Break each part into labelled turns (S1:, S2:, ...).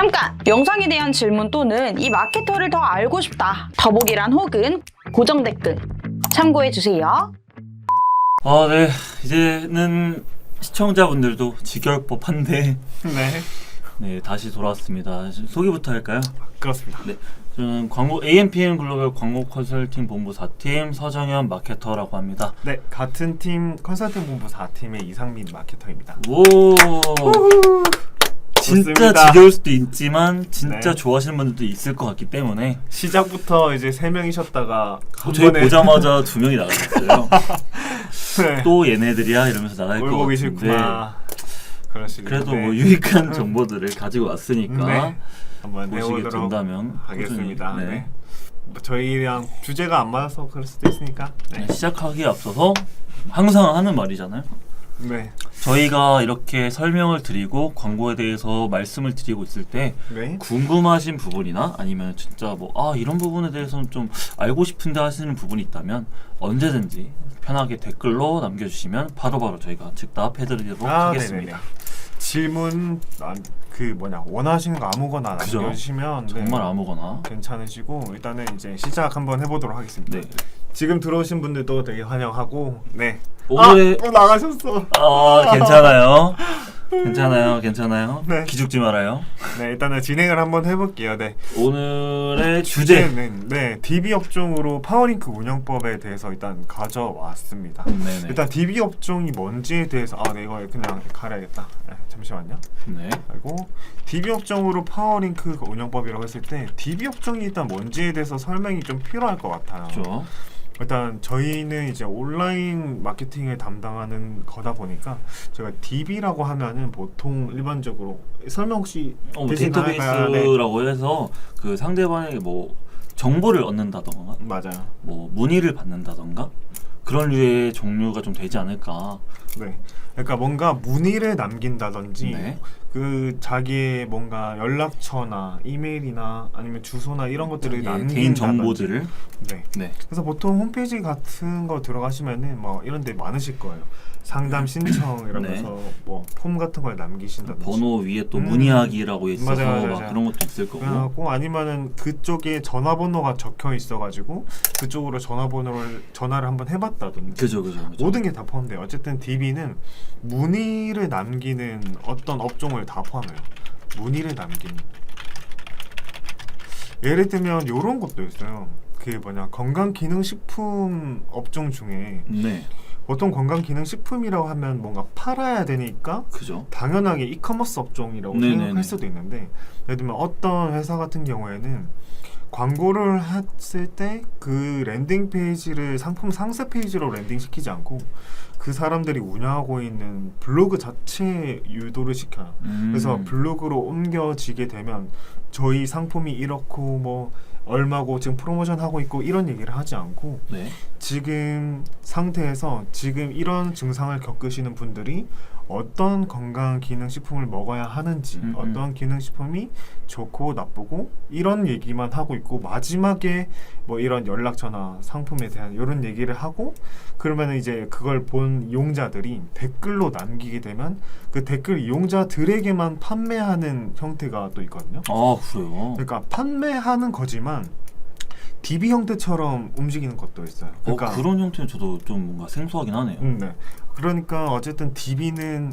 S1: 잠깐! 영상에 대한 질문 또는 이 마케터를 더 알고 싶다. 더보기란 혹은 고정 댓글 참고해주세요.
S2: 네. 이제는 시청자분들도 지겨울 법한데 네, 다시 돌아왔습니다. 소개부터 할까요?
S3: 그렇습니다.
S2: 네. 저는 AMPM 글로벌 광고 컨설팅 본부 4팀 서정현 마케터라고 합니다.
S3: 네, 같은 팀 컨설팅 본부 4팀의 이상민 마케터입니다.
S2: 오! 진짜
S3: 좋습니다.
S2: 지겨울 수도 있지만 진짜
S3: 네.
S2: 좋아하시는 분들도 있을 것 같기 때문에
S3: 시작부터 이제 3명이셨다가 한
S2: 저희
S3: 번에
S2: 보자마자 2명이 나갔어요.
S3: 네.
S2: 또 얘네들이야 이러면서 나갈 것
S3: 울고
S2: 같은데
S3: 계실구나. 그러시군요.
S2: 그래도 뭐 유익한 정보들을 가지고 왔으니까
S3: 네. 한번
S2: 보시게
S3: 해보도록
S2: 된다면
S3: 하겠습니다.
S2: 꾸준히,
S3: 네. 뭐 저희랑 주제가 안 맞아서 그럴 수도 있으니까. 네.
S2: 시작하기에 앞서서 항상 하는 말이잖아요.
S3: 네.
S2: 저희가 이렇게 설명을 드리고 광고에 대해서 말씀을 드리고 있을 때
S3: 네.
S2: 궁금하신 부분이나 아니면 진짜 뭐 이런 부분에 대해서는 좀 알고 싶은데 하시는 부분이 있다면 언제든지 편하게 댓글로 남겨주시면 바로바로 저희가 즉답해드리도록 하겠습니다.
S3: 네네네. 질문 원하시는 거 아무거나
S2: 그죠?
S3: 남겨주시면
S2: 정말 아무거나.
S3: 괜찮으시고 일단은 이제 시작 한번 해보도록 하겠습니다.
S2: 네.
S3: 지금 들어오신 분들도 되게 환영하고 네.
S2: 올해
S3: 또 나가셨어.
S2: 괜찮아요. 괜찮아요.
S3: 네.
S2: 기죽지 말아요.
S3: 네, 일단은 진행을 한번 해볼게요. 네.
S2: 오늘의 주제.
S3: 네, DB 업종으로 파워링크 운영법에 대해서 일단 가져왔습니다.
S2: 네네.
S3: 일단 DB 업종이 뭔지에 대해서 네, 이거 그냥 가려야겠다. 네, 잠시만요.
S2: 네.
S3: 그리고 DB 업종으로 파워링크 운영법이라고 했을 때 DB 업종이 일단 뭔지에 대해서 설명이 좀 필요할 것 같아요.
S2: 그렇죠.
S3: 일단 저희는 이제 온라인 마케팅을 담당하는 거다 보니까 제가 DB라고 하면은 보통 일반적으로 설명 혹시 대신 가능할까요? 네.
S2: 데이터베이스라고 해서 그 상대방에게 뭐 정보를 얻는다던가
S3: 맞아요.
S2: 뭐 문의를 받는다던가 그런 류의 종류가 좀 되지 않을까.
S3: 네. 그러니까 뭔가 문의를 남긴다든지
S2: 네.
S3: 그 자기의 뭔가 연락처나 이메일이나 아니면 주소나 이런 것들을 남긴다든지
S2: 개인 정보들을.
S3: 네.
S2: 네.
S3: 그래서 보통 홈페이지 같은 거 들어가시면은 뭐 이런 데 많으실 거예요. 상담 신청 이러면서 뭐 폼 같은 걸 남기신다든지
S2: 번호 위에 또 문의하기라고 있어서
S3: 맞아요.
S2: 막 그런 것도 있을 거고.
S3: 그래갖고 아니면은 그쪽에 전화번호가 적혀 있어가지고 그쪽으로 전화를 한번 해봤다든지
S2: 그죠.
S3: 모든 게 다 포함돼요. 어쨌든 DB는 문의를 남기는 어떤 업종을 다 포함해요. 문의를 남기는. 예를 들면 이런 것도 있어요. 그 건강기능식품 업종 중에
S2: 네.
S3: 보통 건강기능식품이라고 하면 뭔가 팔아야 되니까
S2: 그죠.
S3: 당연하게 이커머스 업종이라고
S2: 네네네.
S3: 생각할 수도 있는데 예를 들면 어떤 회사 같은 경우에는 광고를 했을 때 그 랜딩 페이지를 상품 상세 페이지로 랜딩 시키지 않고 그 사람들이 운영하고 있는 블로그 자체에 유도를 시켜요. 그래서 블로그로 옮겨지게 되면 저희 상품이 이렇고 뭐 얼마고 지금 프로모션 하고 있고 이런 얘기를 하지 않고
S2: 네.
S3: 지금 상태에서 지금 이런 증상을 겪으시는 분들이 어떤 건강기능식품을 먹어야 하는지 어떤 기능식품이 좋고 나쁘고 이런 얘기만 하고 있고 마지막에 뭐 이런 연락처나 상품에 대한 이런 얘기를 하고 그러면 이제 그걸 본 이용자들이 댓글로 남기게 되면 그 댓글 이용자들에게만 판매하는 형태가 또 있거든요.
S2: 그래요.
S3: 그러니까 판매하는 거지만 DB 형태처럼 움직이는 것도 있어요. 그러니까
S2: 그런 형태는 저도 좀 뭔가 생소하긴 하네요.
S3: 네. 그러니까 어쨌든 DB는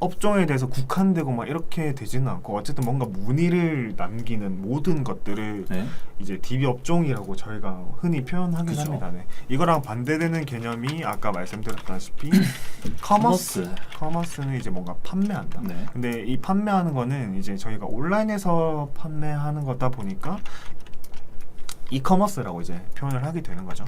S3: 업종에 대해서 국한되고 막 이렇게 되지는 않고 어쨌든 뭔가 문의를 남기는 모든 것들을
S2: 네.
S3: 이제 DB 업종이라고 저희가 흔히 표현하긴
S2: 그죠.
S3: 합니다. 네. 이거랑 반대되는 개념이 아까 말씀드렸다시피 커머스는 이제 뭔가 판매한다.
S2: 네.
S3: 근데 이 판매하는 거는 이제 저희가 온라인에서 판매하는 거다 보니까 이커머스라고 이제 표현을 하게 되는 거죠.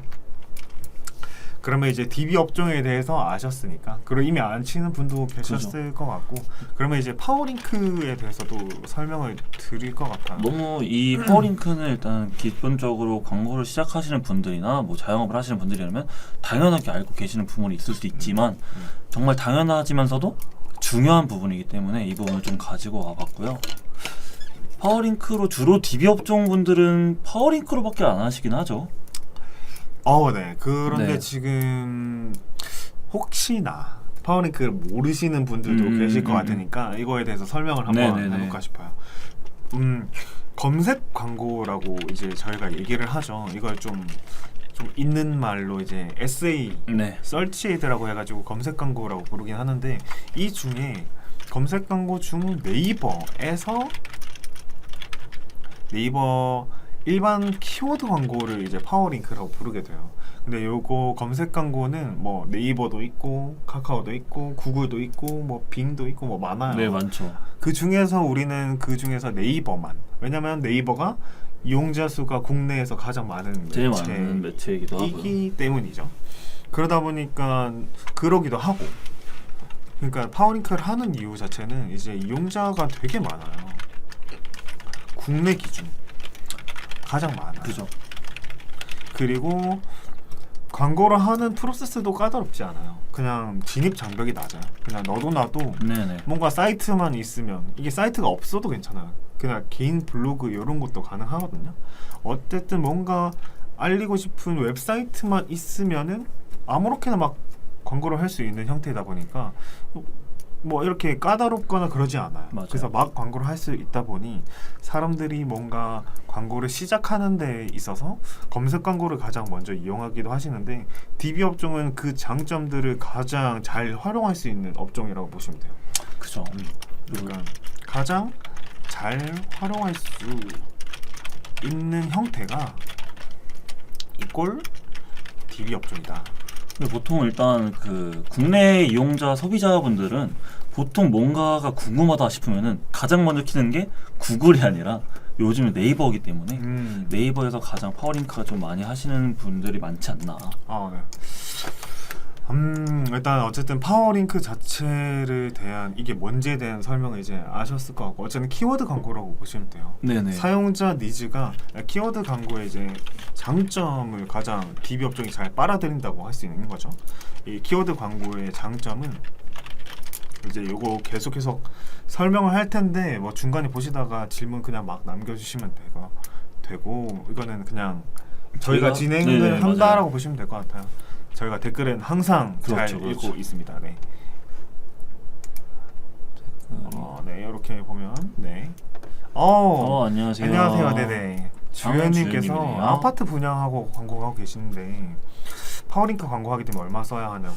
S3: 그러면 이제 DB 업종에 대해서 아셨으니까 그리고 이미 아시는 분도 계셨을 것 같고 그러면 이제 파워링크에 대해서도 설명을 드릴 것 같아요.
S2: 너무 이 파워링크는 일단 기본적으로 광고를 시작하시는 분들이나 뭐 자영업을 하시는 분들이라면 당연하게 알고 계시는 부분이 있을 수 있지만 정말 당연하지만서도 중요한 부분이기 때문에 이 부분을 좀 가지고 와봤고요. 파워링크로 주로 DB 업종 분들은 파워링크로밖에 안 하시긴 하죠.
S3: 네. 그런데
S2: 네.
S3: 지금 혹시나 파워링크를 모르시는 분들도 계실 것 같으니까 이거에 대해서 설명을 한번 해볼까 싶어요. 검색 광고라고 이제 저희가 얘기를 하죠. 이걸 좀 있는 말로 이제 SA,
S2: 네.
S3: 서치 에드라고 해가지고 검색 광고라고 부르긴 하는데 이 중에 검색 광고 중 네이버 일반 키워드 광고를 이제 파워링크라고 부르게 돼요. 근데 요거 검색 광고는 뭐 네이버도 있고 카카오도 있고 구글도 있고 뭐 빙도 있고 뭐 많아요.
S2: 네, 많죠.
S3: 그 중에서 우리는 그 중에서 네이버만, 왜냐면 네이버가 이용자 수가 국내에서 가장 많은
S2: 제일 많은 매체이기도 하고요.
S3: 이기 때문이죠. 그러다 보니까 그러기도 하고, 그러니까 파워링크를 하는 이유 자체는 이제 이용자가 되게 많아요. 국내 기준 가장 많아요.
S2: 그죠.
S3: 그리고 광고를 하는 프로세스도 까다롭지 않아요. 그냥 진입 장벽이 낮아요. 그냥 너도 나도
S2: 네네.
S3: 뭔가 사이트만 있으면, 이게 사이트가 없어도 괜찮아요. 그냥 개인 블로그 이런 것도 가능하거든요. 어쨌든 뭔가 알리고 싶은 웹사이트만 있으면은 아무렇게나 막 광고를 할 수 있는 형태이다 보니까 뭐 이렇게 까다롭거나 그러지 않아요.
S2: 맞아요.
S3: 그래서 막 광고를 할 수 있다 보니 사람들이 뭔가 광고를 시작하는 데 있어서 검색 광고를 가장 먼저 이용하기도 하시는데, DB 업종은 그 장점들을 가장 잘 활용할 수 있는 업종이라고 보시면 돼요.
S2: 그죠.
S3: 그러니까 가장 잘 활용할 수 있는 형태가 이꼴 DB 업종이다.
S2: 근데 보통 일단 그 국내 이용자 소비자분들은 보통 뭔가가 궁금하다 싶으면은 가장 먼저 키는 게 구글이 아니라 요즘은 네이버이기 때문에 네이버에서 가장 파워링크가 좀 많이 하시는 분들이 많지 않나.
S3: 네. 일단 어쨌든 파워링크 자체를 대한, 이게 뭔지에 대한 설명을 이제 아셨을 것 같고, 어쨌든 키워드 광고라고 보시면 돼요.
S2: 네네.
S3: 사용자 니즈가 키워드 광고의 이제 장점을 가장 DB 업종이 잘 빨아들인다고 할 수 있는 거죠. 이 키워드 광고의 장점은 이제 요거 계속해서 설명을 할 텐데 뭐 중간에 보시다가 질문 그냥 막 남겨주시면 되고 이거는 그냥 저희가 진행을
S2: 네네,
S3: 한다라고
S2: 맞아요.
S3: 보시면 될 것 같아요. 저희가 댓글은 항상
S2: 그렇죠,
S3: 잘
S2: 그렇죠.
S3: 읽고 있습니다. 네. 네, 이렇게 보면 네.
S2: 안녕하세요.
S3: 안녕하세요. 네네. 주연님께서
S2: 주연님이네요.
S3: 아파트 분양하고 광고하고 계시는데 파워링크 광고하기 때문에 얼마 써야 하냐고.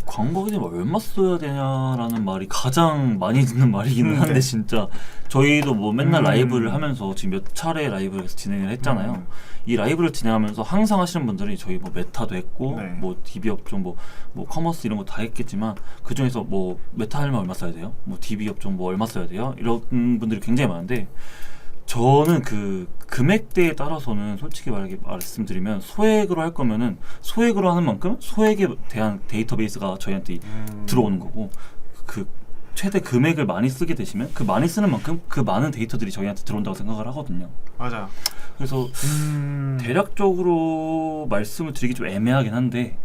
S2: 광고하기 전에 얼마 써야 되냐라는 말이 가장 많이 듣는 말이기는 한데
S3: 네.
S2: 진짜 저희도 뭐 맨날 라이브를 하면서 지금 몇 차례 라이브를 진행을 했잖아요. 이 라이브를 진행하면서 항상 하시는 분들이 저희 뭐 메타도 했고
S3: 네.
S2: 뭐 DB 업종 뭐 커머스 이런 거 다 했겠지만 그 중에서 뭐 메타 하려면 얼마 써야 돼요? 뭐 DB 업종 뭐 얼마 써야 돼요? 이런 분들이 굉장히 많은데 저는 그 금액대에 따라서는 솔직히 말씀드리면 소액으로 할 거면은 소액으로 하는 만큼 소액에 대한 데이터베이스가 저희한테 들어오는 거고, 그 최대 금액을 많이 쓰게 되시면 그 많이 쓰는 만큼 그 많은 데이터들이 저희한테 들어온다고 생각을 하거든요.
S3: 맞아요.
S2: 그래서 대략적으로 말씀을 드리기 좀 애매하긴 한데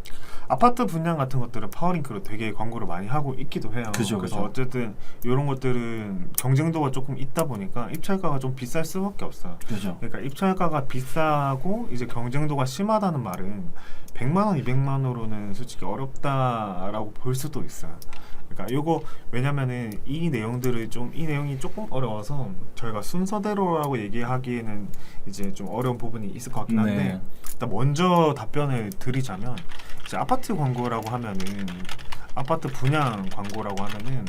S3: 아파트 분양 같은 것들은 파워링크로 되게 광고를 많이 하고 있기도 해요.
S2: 그죠,
S3: 그래서
S2: 그죠.
S3: 어쨌든 이런 것들은 경쟁도가 조금 있다 보니까 입찰가가 좀 비쌀 수밖에 없어요.
S2: 그죠.
S3: 그러니까 입찰가가 비싸고 이제 경쟁도가 심하다는 말은 100만 원, 200만 원으로는 솔직히 어렵다라고 볼 수도 있어요. 그러니까 요거 왜냐면은 이 내용이 조금 어려워서 저희가 순서대로라고 얘기하기에는 이제 좀 어려운 부분이 있을 것 같긴 한데
S2: 네.
S3: 일단 먼저 답변을 드리자면, 이제 아파트 광고라고 하면은 아파트 분양 광고라고 하면은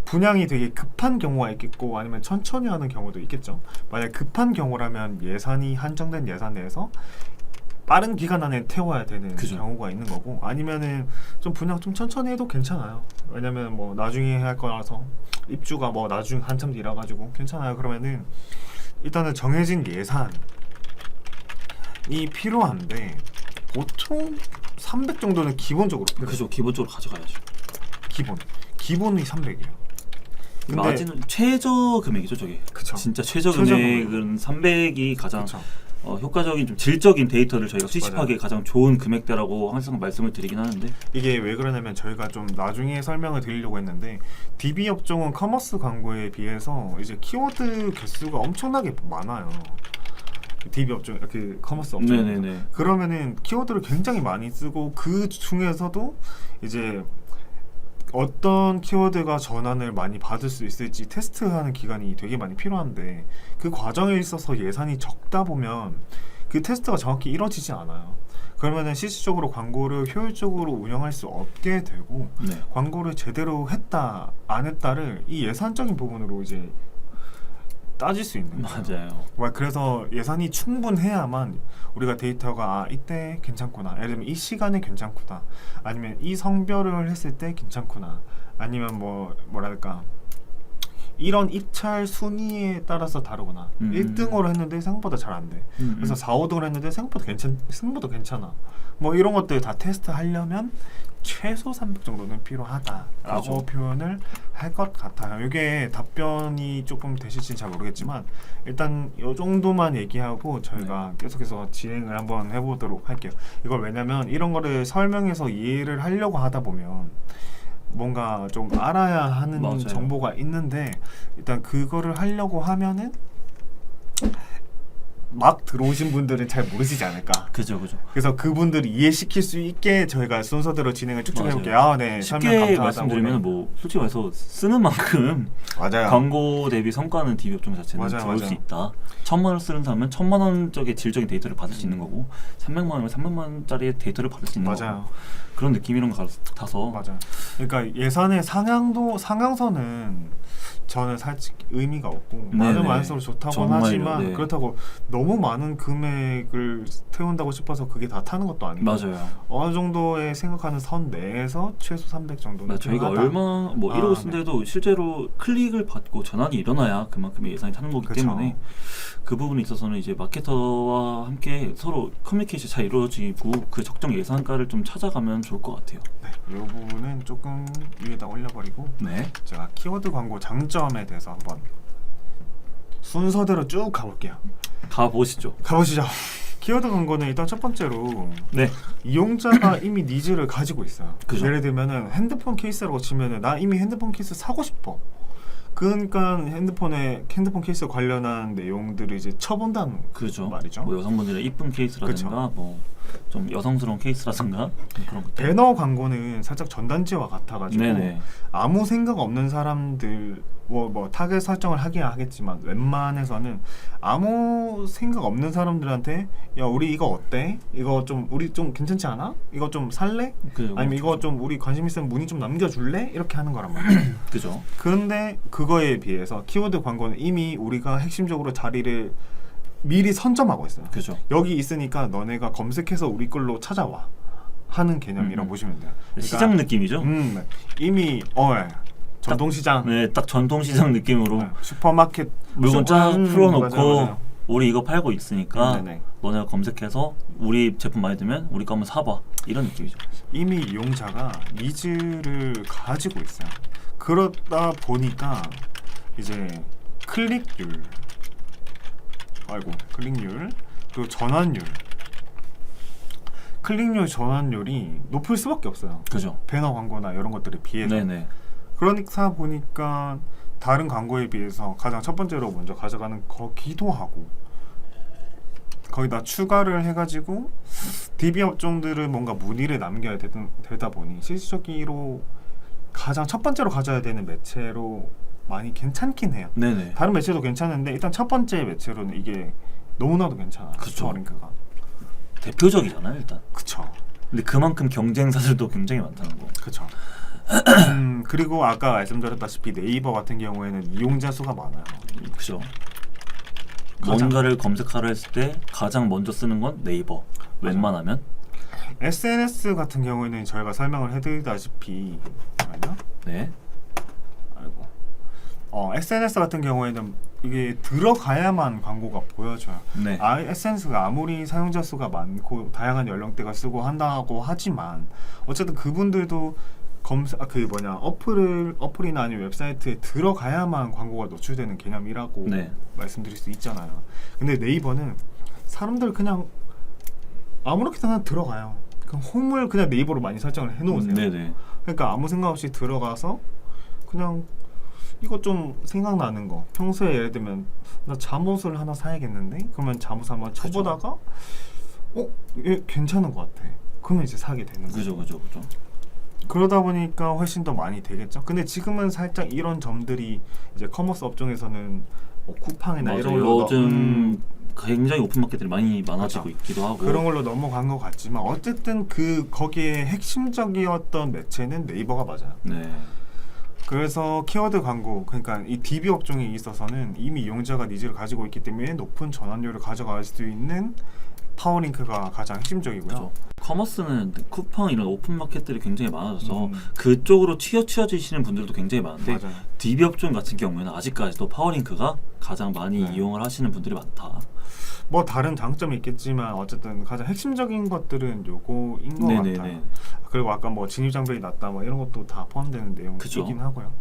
S3: 분양이 되게 급한 경우가 있겠고 아니면 천천히 하는 경우도 있겠죠. 만약 급한 경우라면 예산이 한정된 예산 내에서 빠른 기간 안에 태워야 되는
S2: 그죠.
S3: 경우가 있는 거고, 아니면은 좀 분양 좀 천천히 해도 괜찮아요. 왜냐면 뭐 나중에 할 거라서 입주가 뭐 나중 한참 뒤라 가지고 괜찮아요. 그러면은 일단은 정해진 예산이 필요한데 보통 300 정도는 기본적으로 필요해요.
S2: 그죠. 기본적으로 가져가야죠.
S3: 기본이 300이에요. 근데
S2: 마진은 최저 금액이죠, 저게.
S3: 그쵸.
S2: 진짜 최저
S3: 최저
S2: 금액은 300이 가장
S3: 그쵸.
S2: 효과적인 좀 질적인 데이터를 저희가 수집하기에
S3: 맞아요.
S2: 가장 좋은 금액대라고 항상 말씀을 드리긴 하는데
S3: 이게 왜 그러냐면 저희가 좀 나중에 설명을 드리려고 했는데 DB 업종은 커머스 광고에 비해서 이제 키워드 개수가 엄청나게 많아요. DB 업종, 그 커머스 업종.
S2: 네네네.
S3: 그러면은 키워드를 굉장히 많이 쓰고 그 중에서도 이제 어떤 키워드가 전환을 많이 받을 수 있을지 테스트하는 기간이 되게 많이 필요한데 그 과정에 있어서 예산이 적다 보면 그 테스트가 정확히 이루어지지 않아요. 그러면은 실질적으로 광고를 효율적으로 운영할 수 없게 되고
S2: 네.
S3: 광고를 제대로 했다 안 했다를 이 예산적인 부분으로 이제 따질 수 있는 거예요.
S2: 맞아요.
S3: 그래서 예산이 충분해야만 우리가 데이터가 이때 괜찮구나, 예를 들면 이 시간에 괜찮구나, 아니면 이 성별을 했을 때 괜찮구나, 아니면 뭐랄까 이런 입찰 순위에 따라서 다르구나. 1등으로 했는데 생각보다 잘 안 돼. 그래서 4, 5등을 했는데 생각보다 괜찮아. 뭐 이런 것들 다 테스트하려면 최소 300 정도는 필요하다라고
S2: 그렇죠.
S3: 표현을 할 것 같아요. 이게 답변이 조금 되실지는 잘 모르겠지만 일단 이 정도만 얘기하고 저희가 계속해서 진행을 한번 해보도록 할게요. 이걸 왜냐면 이런 거를 설명해서 이해를 하려고 하다 보면 뭔가 좀 알아야 하는
S2: 맞아요.
S3: 정보가 있는데 일단 그거를 하려고 하면은 막 들어오신 분들은 잘 모르시지 않을까.
S2: 그죠.
S3: 그래서 그분들을 이해시킬 수 있게 저희가 순서대로 진행을 쭉쭉
S2: 맞아요.
S3: 해볼게요. 네, 설명
S2: 쉽게
S3: 감사하다고.
S2: 말씀드리면 뭐 솔직히 말해서 쓰는 만큼
S3: 맞아요.
S2: 광고 대비 성과는 DB 업종 자체는
S3: 맞아요,
S2: 좋을
S3: 맞아요.
S2: 수 있다. 1,000만 원 쓰는 사람은 1,000만 원짜리 질적인 데이터를 받을 수 있는 거고 300만 원이면 300만 원짜리 데이터를 받을 수 있는
S3: 맞아요.
S2: 거고 그런 느낌이랑 같아서
S3: 맞아요. 그러니까 예산의 상향선은 저는 사실 의미가 없고 많으면 많을수록 좋다고는
S2: 정말요,
S3: 하지만
S2: 네.
S3: 그렇다고 너무 많은 금액을 태운다고 싶어서 그게 다 타는 것도 아니고
S2: 맞아요.
S3: 어느 정도의 생각하는 선 내에서 최소 300 정도는
S2: 저희가
S3: 필요하다.
S2: 얼마 뭐 1억 쓴데도 실제로 클릭을 받고 전환이 일어나야 그만큼의 예산이 타는 거기
S3: 그쵸.
S2: 때문에 그 부분에 있어서는 이제 마케터와 함께 서로 커뮤니케이션이 잘 이루어지고 그 적정 예산가를 좀 찾아가면 좋을 것 같아요.
S3: 네, 이 부분은 조금 위에다 올려버리고
S2: 네.
S3: 제가 키워드 광고 장점에 대해서 한번 순서대로 쭉 가볼게요.
S2: 가보시죠.
S3: 가보시죠. 키워드 광고는 일단 첫 번째로
S2: 네.
S3: 이용자가 이미 니즈를 가지고 있어요.
S2: 그죠.
S3: 예를 들면은 핸드폰 케이스라고 치면은 나 이미 핸드폰 케이스 사고 싶어. 그러니까 핸드폰 케이스 관련한 내용들을 이제 쳐본다는
S2: 그죠.
S3: 말이죠.
S2: 뭐 여성분들의 이쁜 케이스라든가 뭐 좀 여성스러운 케이스라든가 그런 것들.
S3: 배너 광고는 살짝 전단지와 같아가지고
S2: 네네.
S3: 아무 생각 없는 사람들 뭐 타겟 설정을 하긴 하겠지만 웬만해서는 아무 생각 없는 사람들한테 야 우리 이거 어때? 이거 좀 우리 좀 괜찮지 않아? 이거 좀 살래?
S2: 그죠.
S3: 아니면 이거 좀 우리 관심 있으면 문의 좀 남겨줄래? 이렇게 하는 거란 말이에요.
S2: 그죠.
S3: 그런데 그거에 비해서 키워드 광고는 이미 우리가 핵심적으로 자리를 미리 선점하고 있어요.
S2: 그죠.
S3: 여기 있으니까 너네가 검색해서 우리 걸로 찾아와 하는 개념이라고 보시면 돼요. 그러니까,
S2: 시장 느낌이죠.
S3: 이미 전통시장
S2: 네, 딱 전통시장 느낌으로
S3: 슈퍼마켓
S2: 물건 쫙 풀어놓고
S3: 맞아요.
S2: 우리 이거 팔고 있으니까
S3: 네네.
S2: 너네가 검색해서 우리 제품 많이 들면 우리 거 한번 사봐 이런 느낌이죠.
S3: 이미 이용자가 니즈를 가지고 있어요. 그러다 보니까 이제 클릭률 그리고 클릭률 전환율이 높을 수밖에 없어요.
S2: 그죠.
S3: 배너 광고나 이런 것들에 비해서.
S2: 네네.
S3: 그러니까 보니까 다른 광고에 비해서 가장 첫 번째로 먼저 가져가는 거기도 하고 거기다 추가를 해가지고 DB 업종들은 뭔가 문의를 남겨야 되다 보니 실질적으로 가장 첫 번째로 가져야 되는 매체로 많이 괜찮긴 해요.
S2: 네네.
S3: 다른 매체도 괜찮은데 일단 첫 번째 매체로는 이게 너무나도 괜찮아요.
S2: 그쵸.
S3: 슈퍼링크가.
S2: 대표적이잖아요 일단.
S3: 그쵸.
S2: 근데 그만큼 경쟁사들도 굉장히 많다는 거.
S3: 그쵸. 그리고 아까 말씀드렸다시피 네이버 같은 경우에는 이용자 수가 많아요.
S2: 그죠.
S3: 가장-
S2: 뭔가를 검색하려 했을 때 가장 먼저 쓰는 건 네이버. 웬만하면.
S3: SNS 같은 경우에는 저희가 설명을 해드리다시피 잠깐만요.
S2: 네.
S3: SNS 같은 경우에는 이게 들어가야만 광고가 보여져요.
S2: 네.
S3: SNS가 아무리 사용자 수가 많고 다양한 연령대가 쓰고 한다고 하지만 어쨌든 그분들도 어플이나 아니면 웨브사이트에 들어가야만 광고가 노출되는 개념이라고
S2: 네.
S3: 말씀드릴 수 있잖아요. 근데 네이버는 사람들 그냥 아무렇게나 들어가요. 그냥 홈을 그냥 네이버로 많이 설정을 해놓으세요.
S2: 네네.
S3: 그러니까 아무 생각 없이 들어가서 그냥 이거 좀 생각나는 거 평소에 예를 들면 나 잠옷을 하나 사야겠는데 그러면 잠옷 한번 쳐보다가 얘 괜찮은 것 같아. 그러면 이제 사게 되는 거죠.
S2: 그죠.
S3: 그러다 보니까 훨씬 더 많이 되겠죠. 근데 지금은 살짝 이런 점들이 이제 커머스 업종에서는 뭐 쿠팡이나 이런
S2: 맞아요.
S3: 걸로
S2: 요즘 굉장히 오픈마켓들이 많이 많아지고
S3: 맞아.
S2: 있기도 하고
S3: 그런 걸로 넘어간 것 같지만 어쨌든 거기에 핵심적이었던 매체는 네이버가 맞아요.
S2: 네.
S3: 그래서 키워드 광고, 그러니까 이 DB 업종에 있어서는 이미 이용자가 니즈를 가지고 있기 때문에 높은 전환율을 가져갈 수 있는 파워링크가 가장 핵심적이고요.
S2: 그렇죠. 커머스는 쿠팡 이런 오픈마켓들이 굉장히 많아져서
S3: 음.
S2: 그쪽으로 치어지시는 분들도 굉장히 많은데
S3: 맞아요.
S2: DB 업종 같은 경우에는 아직까지도 파워링크가 가장 많이
S3: 네.
S2: 이용을 하시는 분들이 많다.
S3: 뭐 다른 장점이 있겠지만 어쨌든 가장 핵심적인 것들은 요거인 것
S2: 네네네.
S3: 같아요. 그리고 아까 뭐 진입장벽이 낮다 뭐 이런 것도 다 포함되는
S2: 그죠.
S3: 내용이긴 하고요.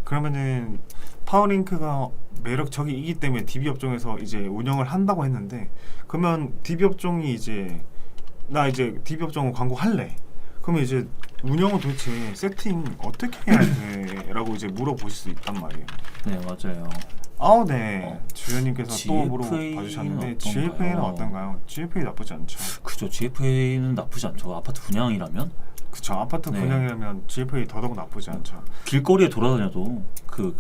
S3: 그러면은 파워링크가 매력적이기 때문에 DB 업종에서 이제 운영을 한다고 했는데, 그러면 DB 업종이 이제 나 이제 DB 업종 광고 할래. 그러면 이제 운영은 도대체 세팅 어떻게 해야 돼? 라고 이제 물어보실 수 있단 말이에요.
S2: 네, 맞아요.
S3: 네. 주연님께서 또
S2: GFA 는
S3: 물어봐주셨는데
S2: 어떤가요?
S3: GFA는 어떤가요? GFA 나쁘지 않죠.
S2: 그죠. GFA는 나쁘지 않죠. 아파트 분양이라면
S3: 그쵸. 아파트
S2: 네.
S3: 분양이라면 GFA 더더욱 나쁘지 않죠.
S2: 길거리에 돌아다녀도 그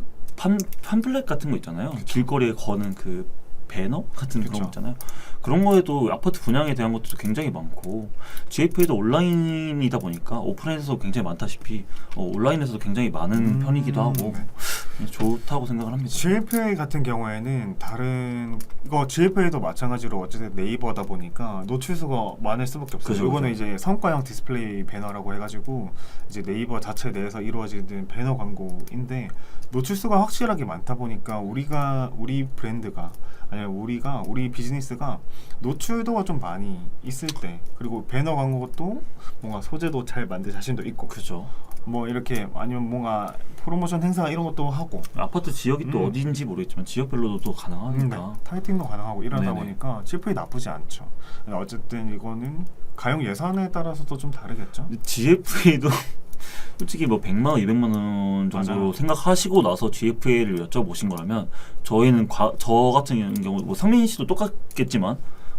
S2: 팜플렛 같은 거 있잖아요. 길거리에 거는 그 배너 같은 그런
S3: 그쵸.
S2: 거 있잖아요. 그런 거에도 아파트 분양에 대한 것도 굉장히 많고 GFA도 온라인이다 보니까 오프라인에서 굉장히 많다시피 온라인에서도 굉장히 많은 편이기도 하고
S3: 네.
S2: 좋다고 생각을 합니다.
S3: GFA 같은 경우에는 다른 이거 GFA도 마찬가지로 어쨌든 네이버다 보니까 노출수가 많을 수밖에 없어요.
S2: 그죠,
S3: 이거는
S2: 그죠.
S3: 이제 성과형 디스플레이 배너라고 해가지고 이제 네이버 자체 내에서 이루어지는 배너 광고인데 노출수가 확실하게 많다 보니까 우리 브랜드가 아니면 우리 비즈니스가 노출도가 좀 많이 있을 때, 그리고 배너 광고도 뭔가 소재도 잘 만들 자신도 있고,
S2: 그죠.
S3: 뭐 이렇게 아니면 뭔가 프로모션 행사 이런 것도 하고
S2: 아파트 지역이 또 어디인지 모르겠지만 지역별로도 또 가능하니까.
S3: 타겟팅도 가능하고 이러다
S2: 네네.
S3: 보니까 GFA 나쁘지 않죠. 근데 어쨌든 이거는 가용 예산에 따라서도 좀 다르겠죠.
S2: 근데 GFA도 솔직히 뭐 100만 원, 200만 원 정도로
S3: 맞아요.
S2: 생각하시고 나서 GFA를 여쭤보신 거라면 저희는 저 같은 경우 뭐 상민 씨도 똑같겠지만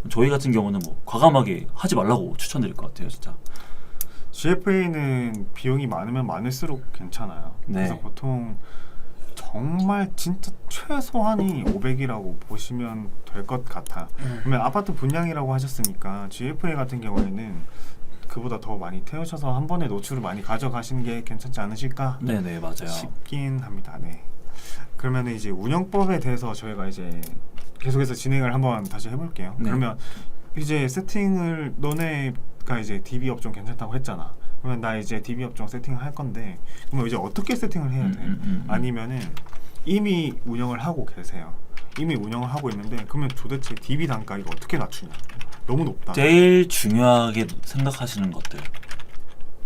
S2: 저희 같은 경우는 뭐 과감하게 하지 말라고 추천드릴 것 같아요, 진짜.
S3: GFA는 비용이 많으면 많을수록 괜찮아요.
S2: 네.
S3: 그래서 보통 정말 진짜 최소한이 500이라고 보시면 될 것 같아요. 그러면 아파트 분양이라고 하셨으니까 GFA 같은 경우에는 그보다 더 많이 태우셔서 한 번에 노출을 많이 가져가시는 게 괜찮지 않으실까
S2: 네네, 맞아요.
S3: 싶긴 합니다. 네. 그러면 이제 운영법에 대해서 저희가 이제 계속해서 진행을 한번 다시 해볼게요.
S2: 네.
S3: 그러면 이제 세팅을 너네가 이제 DB 업종 괜찮다고 했잖아. 그러면 나 이제 DB 업종 세팅을 할 건데 그러면 이제 어떻게 세팅을 해야 돼? 아니면은 이미 운영을 하고 계세요. 이미 운영을 하고 있는데 그러면 도대체 DB 단가 이거 어떻게 낮추냐? 너무 높다.
S2: 제일 중요하게 생각하시는 것들,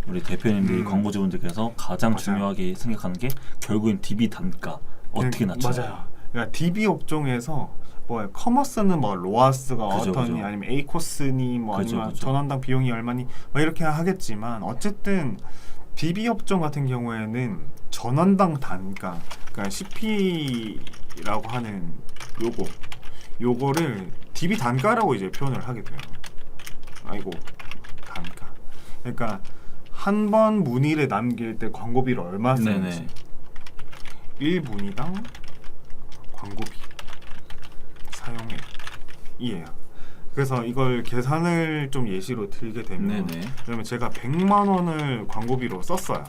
S2: 우리 대표님들이 광고주분들께서 가장
S3: 맞아요.
S2: 중요하게 생각하는 게 결국엔 DB 단가 어떻게 낮추냐.
S3: 맞아요. 그러니까 DB 업종에서 뭐 커머스는 뭐 로아스가
S2: 그죠,
S3: 어떠니
S2: 그죠.
S3: 아니면 에이코스니 뭐
S2: 그죠,
S3: 아니면
S2: 그죠.
S3: 전원당 비용이 얼마니 뭐 이렇게 하겠지만 어쨌든 DB 업종 같은 경우에는 전원당 단가, 그러니까 CP라고 하는 요거를 DB 단가라고 이제 표현을 하게 돼요. 아이고 단가. 그러니까 한 번 문의를 남길 때 광고비를 얼마 쓰는지,
S2: 네네.
S3: 1문의당 광고비 사용액이에요. 그래서 이걸 계산을 좀 예시로 들게 되면,
S2: 네네.
S3: 그러면 제가 100만 원을 광고비로 썼어요.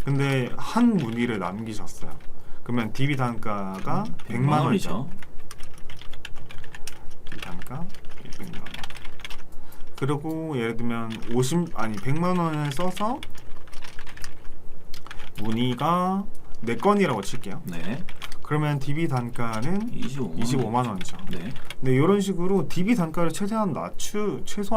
S3: 근데 한 문의를 남기셨어요. 그러면 DB 단가가 100만 원이죠. DB 단가 100만 원. 그리고 예를 들면 100만 원을 써서 문의가 4건이라고 칠게요.
S2: 네.
S3: 그러면 DB 단가는 25만 원이죠.
S2: 네.
S3: 네, 이런 식으로 DB 단가를 최소한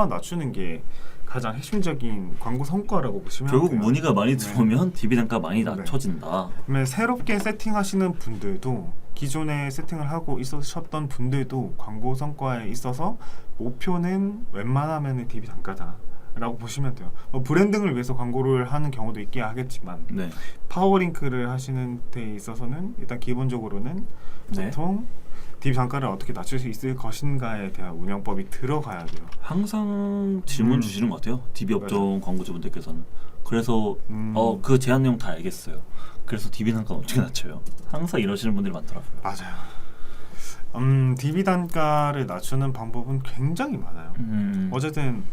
S3: 낮추는 게 가장 핵심적인 광고 성과라고 보시면
S2: 결국
S3: 돼요.
S2: 문의가 많이
S3: 네.
S2: 들어오면 DB 단가 많이
S3: 네.
S2: 낮춰진다.
S3: 그러면 새롭게 세팅하시는 분들도 기존에 세팅을 하고 있으셨던 분들도 광고 성과에 있어서 목표는 웬만하면 DB 단가다라고 보시면 돼요. 브랜딩을 위해서 광고를 하는 경우도 있긴 하겠지만
S2: 네.
S3: 파워링크를 하시는 데 있어서는 일단 기본적으로는
S2: 네.
S3: 보통 DB 단가를 어떻게 낮출 수 있을 것인가에 대한 운영법이 들어가야 돼요.
S2: 항상 질문 주시는 것 같아요. DB 업종 광고주분들께서는 그래서 그 제한 내용 다 알겠어요. 그래서 DB 단가 어떻게 낮춰요? 항상 이러시는 분들이 많더라고요.
S3: 맞아요. DB 단가를 낮추는 방법은 굉장히 많아요. 어쨌든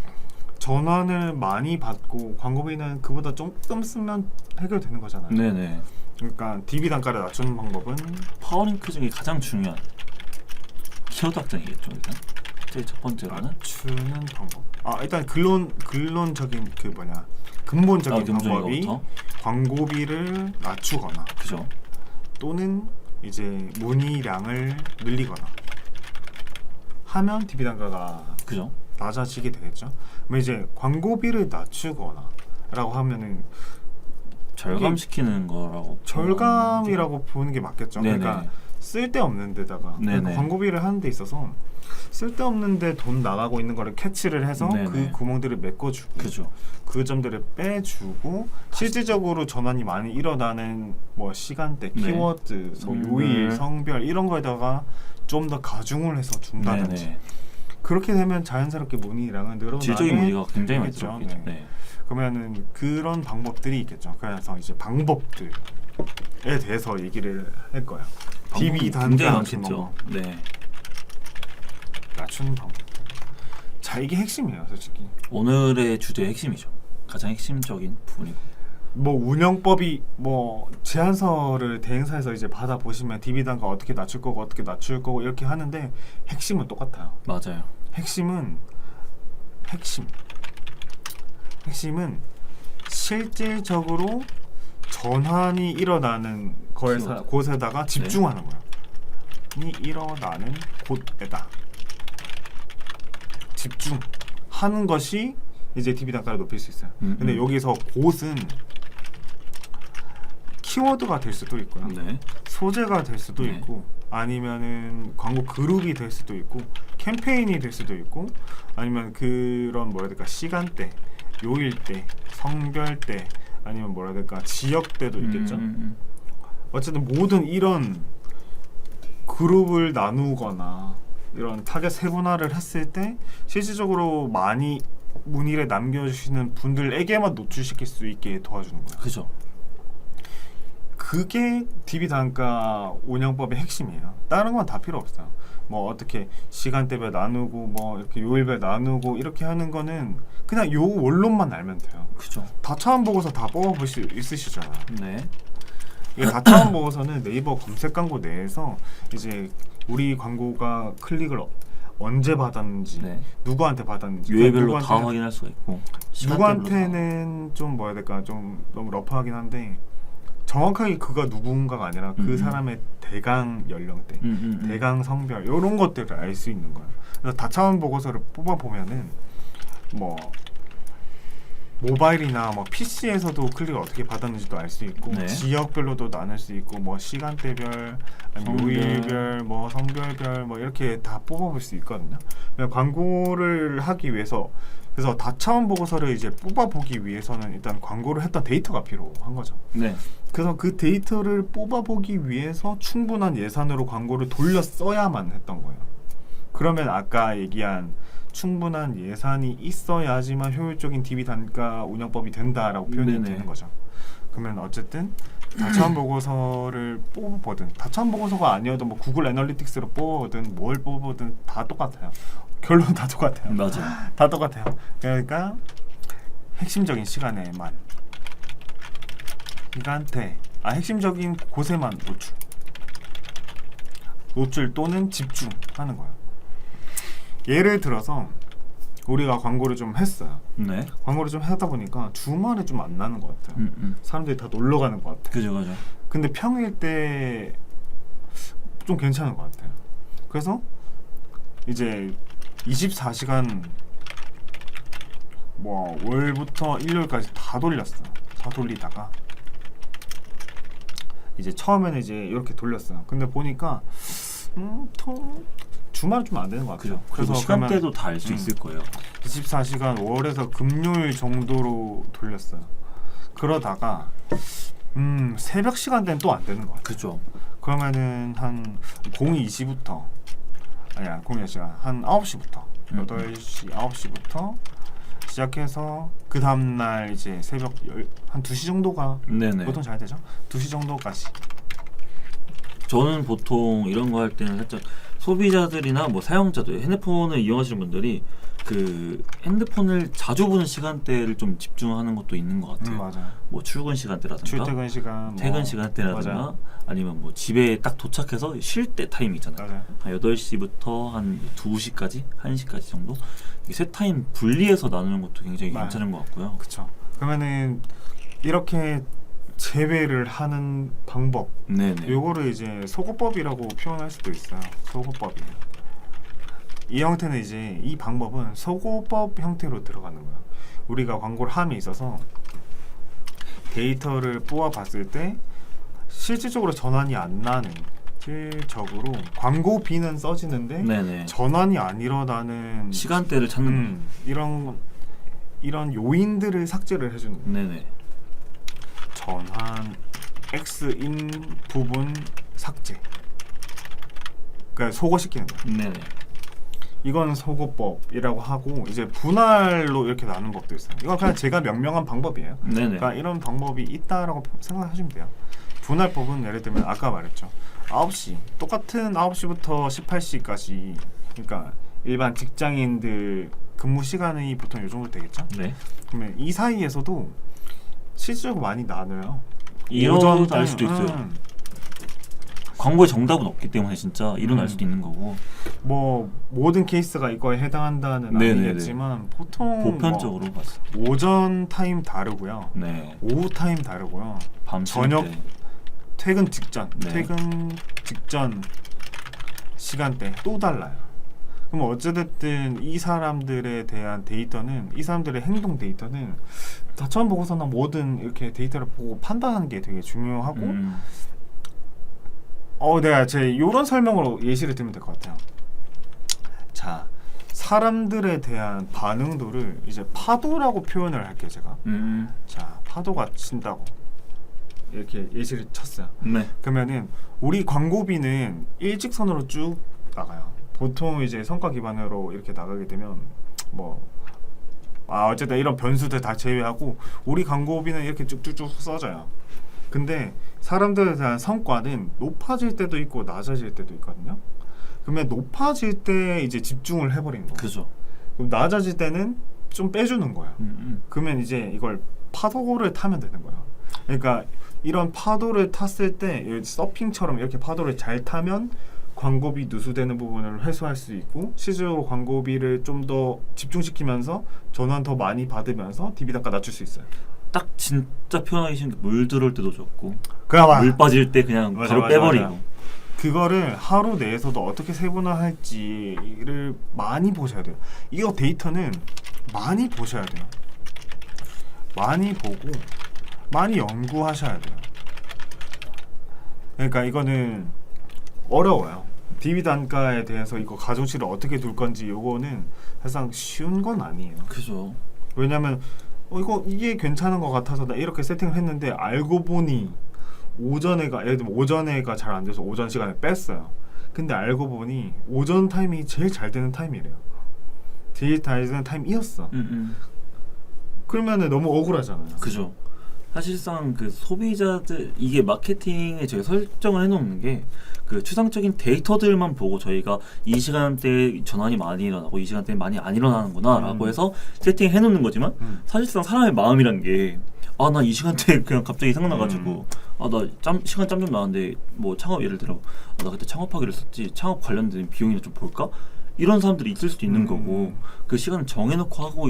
S3: 전환을 많이 받고 광고비는 그보다 조금 쓰면 해결되는 거잖아요.
S2: 네네.
S3: 그러니까 DB 단가를 낮추는 방법은
S2: 파워링크 중에 가장 중요한 키워드 확장이겠죠. 일단 제일 첫 번째로는
S3: 낮추는 방법. 일단 근본적인
S2: 근본적인
S3: 방법이
S2: 거부터.
S3: 광고비를 낮추거나
S2: 그죠.
S3: 또는 이제 문의량을 늘리거나 하면 DB 단가가
S2: 그죠.
S3: 낮아지게 되겠죠. 그럼 이제 광고비를 낮추거나라고 하면은
S2: 절감시키는 거라고.
S3: 절감이라고 보는 게 맞겠죠.
S2: 네네.
S3: 그러니까 쓸데없는 데다가
S2: 네네.
S3: 그러니까 광고비를 하는 데 있어서 쓸데없는 데 돈 나가고 있는 거를 캐치를 해서
S2: 네네.
S3: 그 구멍들을 메꿔주고
S2: 그죠.
S3: 그 점들을 빼주고 실질적으로 전환이 많이 일어나는 뭐 시간대,
S2: 네.
S3: 키워드, 요일,
S2: 네.
S3: 성별 이런 거에다가 좀 더 가중을 해서 준다든지
S2: 네네.
S3: 그렇게 되면 자연스럽게 문의량은 늘어나게
S2: 질적인 문의가 굉장히 많이
S3: 되겠죠.
S2: 들어오겠죠.
S3: 네.
S2: 네.
S3: 그러면은 그런 방법들이 있겠죠. 그래서 이제 방법들에 대해서 얘기를 할 거예요. DB
S2: 굉장히
S3: 단가
S2: 많겠죠. 네.
S3: 낮추는 방법. 자, 이게 핵심이에요, 솔직히.
S2: 오늘의 주제의 핵심이죠. 가장 핵심적인 부분이고.
S3: 뭐 운영법이 뭐 제안서를 대행사에서 이제 받아 보시면 DB 단가 어떻게 낮출 거고 어떻게 낮출 거고 이렇게 하는데 핵심은 똑같아요.
S2: 맞아요.
S3: 핵심은 실질적으로 전환이 일어나는 곳에다가 집중하는 거예요. 이 일어나는 곳에다 집중하는 것이 이제 DB 단가를 높일 수 있어요. 근데 여기서 곳은 키워드가 될 수도 있고요.
S2: 네.
S3: 소재가 될 수도
S2: 네.
S3: 있고 아니면은 광고 그룹이 될 수도 있고 캠페인이 될 수도 있고 아니면 그런 뭐라 해야 될까 시간대, 요일대, 성별대 아니면 뭐라 해야 될까 지역대도 있겠죠. 어쨌든 모든 이런 그룹을 나누거나 이런 타겟 세분화를 했을 때 실질적으로 많이 문의를 남겨주시는 분들에게만 노출시킬 수 있게 도와주는 거예요.
S2: 그죠.
S3: 그게 DB 단가 운영법의 핵심이에요. 다른 건 다 필요 없어요. 뭐 어떻게 시간대별 나누고 뭐 이렇게 요일별 나누고 이렇게 하는 거는 그냥 요 원론만 알면 돼요.
S2: 그죠.
S3: 다차원 보고서 다 뽑아볼 수 있으시잖아요.
S2: 네.
S3: 이 다차원 보고서는 네이버 검색 광고 내에서 이제 우리 광고가 클릭을 언제 받았는지,
S2: 네.
S3: 누구한테 받았는지,
S2: 요일별로 다 확인할 수가 있고. 시간대별로
S3: 누구한테는 좀 뭐야 될까 좀 너무 러프하긴 한데 정확하게 그가 누군가가 아니라 그 사람의 대강 연령대, 대강 성별 이런 것들을 알 수 있는 거예요. 그래서 다차원 보고서를 뽑아 보면은 뭐 모바일이나 뭐 PC에서도 클릭을 어떻게 받았는지도 알 수 있고
S2: 네.
S3: 지역별로도 나눌 수 있고 뭐 시간대별, 요일별, 뭐 성별별 뭐 이렇게 다 뽑아볼 수 있거든요. 광고를 하기 위해서 그래서 다차원 보고서를 이제 뽑아보기 위해서는 일단 광고를 했던 데이터가 필요한 거죠.
S2: 네.
S3: 그래서 그 데이터를 뽑아보기 위해서 충분한 예산으로 광고를 돌려 써야만 했던 거예요. 그러면 아까 얘기한 충분한 예산이 있어야지만 효율적인 DB 단가 운영법이 된다라고 표현이
S2: 네네.
S3: 되는 거죠. 그러면 어쨌든 다차원 보고서를 뽑아보든 다차원 보고서가 아니어도 뭐 구글 애널리틱스로 뽑아보든 뭘 뽑아보든 다 똑같아요. 결론 다 똑같아요.
S2: 맞아요.
S3: 다 똑같아요. 그러니까 핵심적인 시간에만 핵심적인 곳에만 노출 또는 집중하는 거예요. 예를 들어서 우리가 광고를 좀 했어요.
S2: 네.
S3: 광고를 좀 하다 보니까 주말에 좀 안 나는 것 같아요. 사람들이 다 놀러 가는 것 같아요.
S2: 그죠, 그죠.
S3: 근데 평일 때 좀 괜찮은 것 같아요. 그래서 이제 24시간 뭐 월부터 일요일까지 다 돌렸어요. 다 돌리다가 이제 처음에는 이제 이렇게 돌렸어요. 근데 보니까 주말은 좀 안 되는 것 같아요.
S2: 그죠. 그래서 시간대도 다 알 수 있을 거예요.
S3: 24시간 월에서 금요일 정도로 돌렸어요. 그러다가 새벽 시간대는 또 안 되는 것 같아요.
S2: 그죠.
S3: 그러면은 한 02시부터 아니야 02시가 한 9시부터 8시 9시부터 시작해서 그 다음날 이제 새벽 한 2시 정도가
S2: 네네.
S3: 보통 잘 되죠? 2시 정도까지.
S2: 저는 보통 이런 거 할 때는 살짝 소비자들이나 뭐 사용자들, 핸드폰을 이용하시는 분들이 그 핸드폰을 자주 보는 시간대를 좀 집중하는 것도 있는 것 같아요.
S3: 맞아요.
S2: 뭐 출근 시간대라든가
S3: 출퇴근 시간,
S2: 퇴근 시간대라든가
S3: 맞아요.
S2: 아니면 뭐 집에 딱 도착해서 쉴 때 타임 있잖아요.
S3: 맞아요.
S2: 한 8시부터 한 2시까지, 1시까지 정도 이 세 타임 분리해서 나누는 것도 굉장히
S3: 맞아요.
S2: 괜찮은 것 같고요.
S3: 그쵸. 그러면은 이렇게 제외를 하는 방법,
S2: 네네.
S3: 요거를 이제 소거법이라고 표현할 수도 있어요. 소거법이에요. 이 형태는 이제 이 방법은 소거법 형태로 들어가는 거야. 우리가 광고를 함에 있어서 데이터를 뽑아봤을 때 실질적으로 전환이 안 나는, 실질적으로 광고비는 써지는데
S2: 네네.
S3: 전환이 안 일어나는
S2: 시간대를 찾는 거죠.
S3: 이런 요인들을 삭제를 해주는 거야.
S2: 네네.
S3: 전환 X인 부분 삭제. 그러니까 소거시키는 거야.
S2: 네네.
S3: 이건 소거법이라고 하고 이제 분할로 이렇게 나누는 법도 있어요. 이건 그냥 제가 명명한 방법이에요.
S2: 네네.
S3: 그러니까 이런 방법이 있다라고 생각하시면 돼요. 분할법은 예를 들면 아까 말했죠. 9시 똑같은 9시부터 18시까지, 그러니까 일반 직장인들 근무 시간이 보통 이 정도 되겠죠.
S2: 네.
S3: 그러면 이 사이에서도 실질적으로 많이 나눠요.
S2: 일어날 수도 있어요. 광고의 정답은 없기 때문에 진짜 일어날 수도 있는 거고.
S3: 뭐 모든 케이스가 이거에 해당한다는
S2: 네네네.
S3: 아니겠지만 보통
S2: 보편적으로 봤을 때.
S3: 뭐 오전 타임 다르고요,
S2: 네.
S3: 오후 타임 다르고요,
S2: 밤
S3: 저녁
S2: 때.
S3: 퇴근 직전,
S2: 네.
S3: 퇴근 직전 시간대 또 달라요. 그럼 어찌됐든 이 사람들에 대한 데이터는, 이 사람들의 행동 데이터는 다 처음 보고서나 뭐든 이렇게 데이터를 보고 판단하는 게 되게 중요하고, 내가 이런 설명으로 예시를 들면 될 것 같아요. 자, 사람들에 대한 반응도를 이제 파도라고 표현을 할게요, 제가. 자, 파도가 친다고 이렇게 예시를 쳤어요.
S2: 네.
S3: 그러면은 우리 광고비는 일직선으로 쭉 나가요. 보통 이제 성과 기반으로 이렇게 나가게 되면 어쨌든 이런 변수들 다 제외하고 우리 광고비는 이렇게 쭉쭉쭉 써져요. 근데 사람들에 대한 성과는 높아질 때도 있고 낮아질 때도 있거든요. 그러면 높아질 때 이제 집중을 해버리는 거예요.
S2: 그죠.
S3: 그럼 낮아질 때는 좀 빼주는 거예요. 그러면 이제 이걸 파도를 타면 되는 거예요. 그러니까 이런 파도를 탔을 때 서핑처럼 이렇게 파도를 잘 타면 광고비 누수되는 부분을 해소할 수 있고, 실제로 광고비를 좀 더 집중시키면서 전환 더 많이 받으면서 DB 단가 낮출 수 있어요.
S2: 딱 진짜 표현하기 쉬운 게 물 들어올 때도 좋고,
S3: 그나마
S2: 물 빠질 때 그냥 바로 빼버리고.
S3: 맞아. 그거를 하루 내에서도 어떻게 세분화할지를 많이 보셔야 돼요. 이거 데이터는 많이 보셔야 돼요. 많이 보고 많이 연구하셔야 돼요. 그러니까 이거는 어려워요. DB 단가에 대해서 이거 가중치를 어떻게 둘 건지, 요거는 사실상 쉬운 건 아니에요.
S2: 그죠.
S3: 왜냐면 이게 괜찮은 것 같아서 나 이렇게 세팅을 했는데 알고 보니 예를 들면 오전에가 잘 안 돼서 오전 시간에 뺐어요. 근데 알고 보니 오전 타이밍이 제일 잘 되는 타임이래요. 제일 잘 되는 타임이었어. 그러면은 너무 억울하잖아요.
S2: 그죠. 사실상 그 소비자들, 이게 마케팅에 저희가 설정을 해놓는 게 그 추상적인 데이터들만 보고 저희가 이 시간대에 전환이 많이 일어나고 이 시간대에 많이 안 일어나는구나 라고 해서 세팅해 놓는 거지만, 사실상 사람의 마음이란 게 나 이 시간대에 그냥 갑자기 생각나가지고 나 시간 짬 좀 나는데 뭐 창업, 예를 들어 나 그때 창업하기로 했었지, 창업 관련된 비용이나 좀 볼까? 이런 사람들이 있을 수도 있는 거고, 그 시간을 정해놓고 하고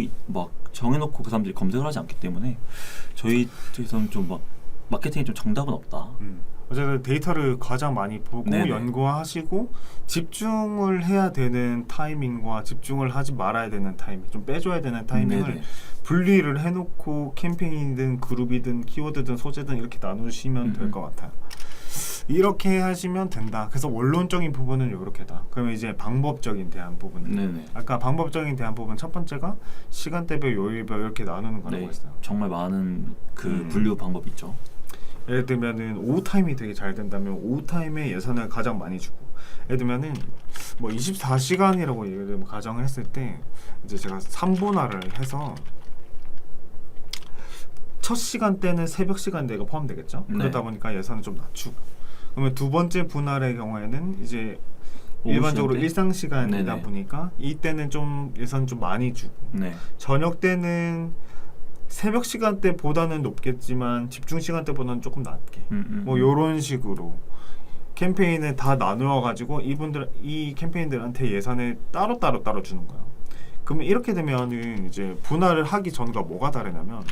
S2: 정해놓고 그 사람들이 검색을 하지 않기 때문에 저희 쪽에서는 좀 마케팅에 좀 정답은 없다.
S3: 어쨌든 데이터를 가장 많이 보고
S2: 네네.
S3: 연구하시고 집중을 해야 되는 타이밍과 집중을 하지 말아야 되는 타이밍, 좀 빼줘야 되는 타이밍을
S2: 네네.
S3: 분리를 해놓고 캠페인이든 그룹이든 키워드든 소재든 이렇게 나누시면 될 것 같아요. 이렇게 하시면 된다. 그래서 원론적인 부분은 이렇게다. 그러면 이제 방법적인 대안 부분.
S2: 네네.
S3: 아까 방법적인 대안 부분 첫 번째가 시간대별, 요일별 이렇게 나누는 거라고
S2: 네.
S3: 했어요.
S2: 정말 많은 그 분류 방법이 있죠.
S3: 예를 들면은 오후 타임이 되게 잘 된다면 오후 타임에 예산을 가장 많이 주고, 예를 들면은 뭐 24시간이라고 예를 들면 가정을 했을 때 이제 제가 3분할을 해서 첫 시간대는 새벽 시간대가 포함되겠죠.
S2: 네.
S3: 그러다 보니까 예산을 좀 낮추고, 그러면 두 번째 분할의 경우에는 이제
S2: 오후
S3: 일반적으로
S2: 시간대?
S3: 일상 시간이다
S2: 네네.
S3: 보니까 이때는 좀 예산 좀 많이 주고,
S2: 네.
S3: 저녁 때는 새벽 시간대보다는 높겠지만 집중 시간대보다는 조금 낮게, 뭐 요런 식으로 캠페인을 다 나누어 가지고 이 캠페인들한테 예산을 따로 주는 거예요. 그러면 이렇게 되면은 이제 분할을 하기 전과 뭐가 다르냐면,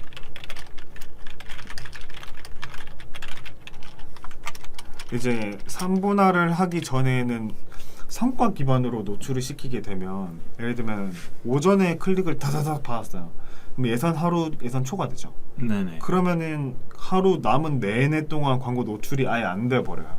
S3: 이제 3분할을 하기 전에는 성과 기반으로 노출을 시키게 되면, 예를 들면 오전에 클릭을 다다닥 받았어요. 그럼 하루 예산 초과되죠.
S2: 네네.
S3: 그러면은 하루 남은 내내 동안 광고 노출이 아예 안 돼 버려요.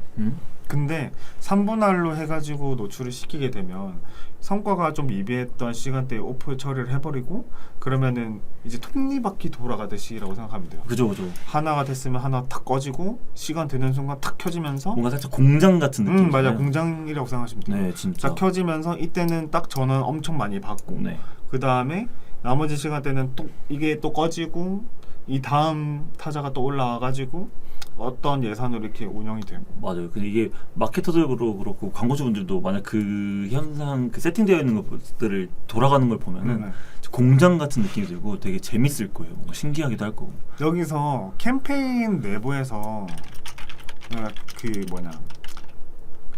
S3: 근데 3분할로 해가지고 노출을 시키게 되면 성과가 좀 미비했던 시간대에 오프 처리를 해버리고, 그러면은 이제 톱니바퀴 돌아가듯이라고 생각하면 돼요.
S2: 그죠.
S3: 하나가 됐으면 하나 탁 꺼지고 시간 되는 순간 탁 켜지면서,
S2: 뭔가 살짝 공장 같은 느낌.
S3: 맞아, 공장이라고 생각하시면 돼요.
S2: 네, 진짜.
S3: 딱 켜지면서 이때는 딱 전원 엄청 많이 받고,
S2: 네.
S3: 그 다음에 나머지 시간대는 또 이게 또 꺼지고 이 다음 타자가 또 올라와가지고 어떤 예산으로 이렇게 운영이 되고.
S2: 맞아요. 근데 이게 마케터들도 그렇고 광고주분들도 만약 그 현상, 그 세팅되어 있는 것들을 돌아가는 걸 보면은 공장 같은 느낌이 들고 되게 재밌을 거예요. 뭔가 신기하기도 할 거고.
S3: 여기서 캠페인 내부에서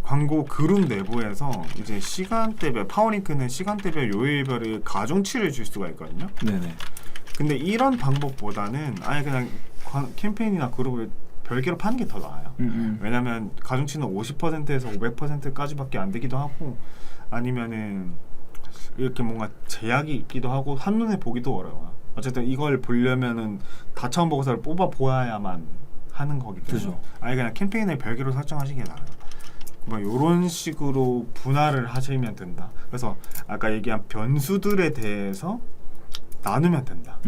S3: 광고 그룹 내부에서 이제 시간대별, 파워링크는 시간대별 요일별을 가중치를 줄 수가 있거든요.
S2: 네네.
S3: 근데 이런 방법보다는 아예 그냥 캠페인이나 그룹을 별개로 파는 게 더 나아요. 왜냐면 가중치는 50%에서 500%까지밖에 안 되기도 하고, 아니면은 이렇게 뭔가 제약이 있기도 하고 한눈에 보기도 어려워요. 어쨌든 이걸 보려면은 다차원 보고서를 뽑아 보아야만 하는 거기 때문에
S2: 그죠.
S3: 아예 그냥 캠페인을 별개로 설정하시는 게 나아요. 뭐 이런 식으로 분할을 하시면 된다. 그래서 아까 얘기한 변수들에 대해서 나누면 된다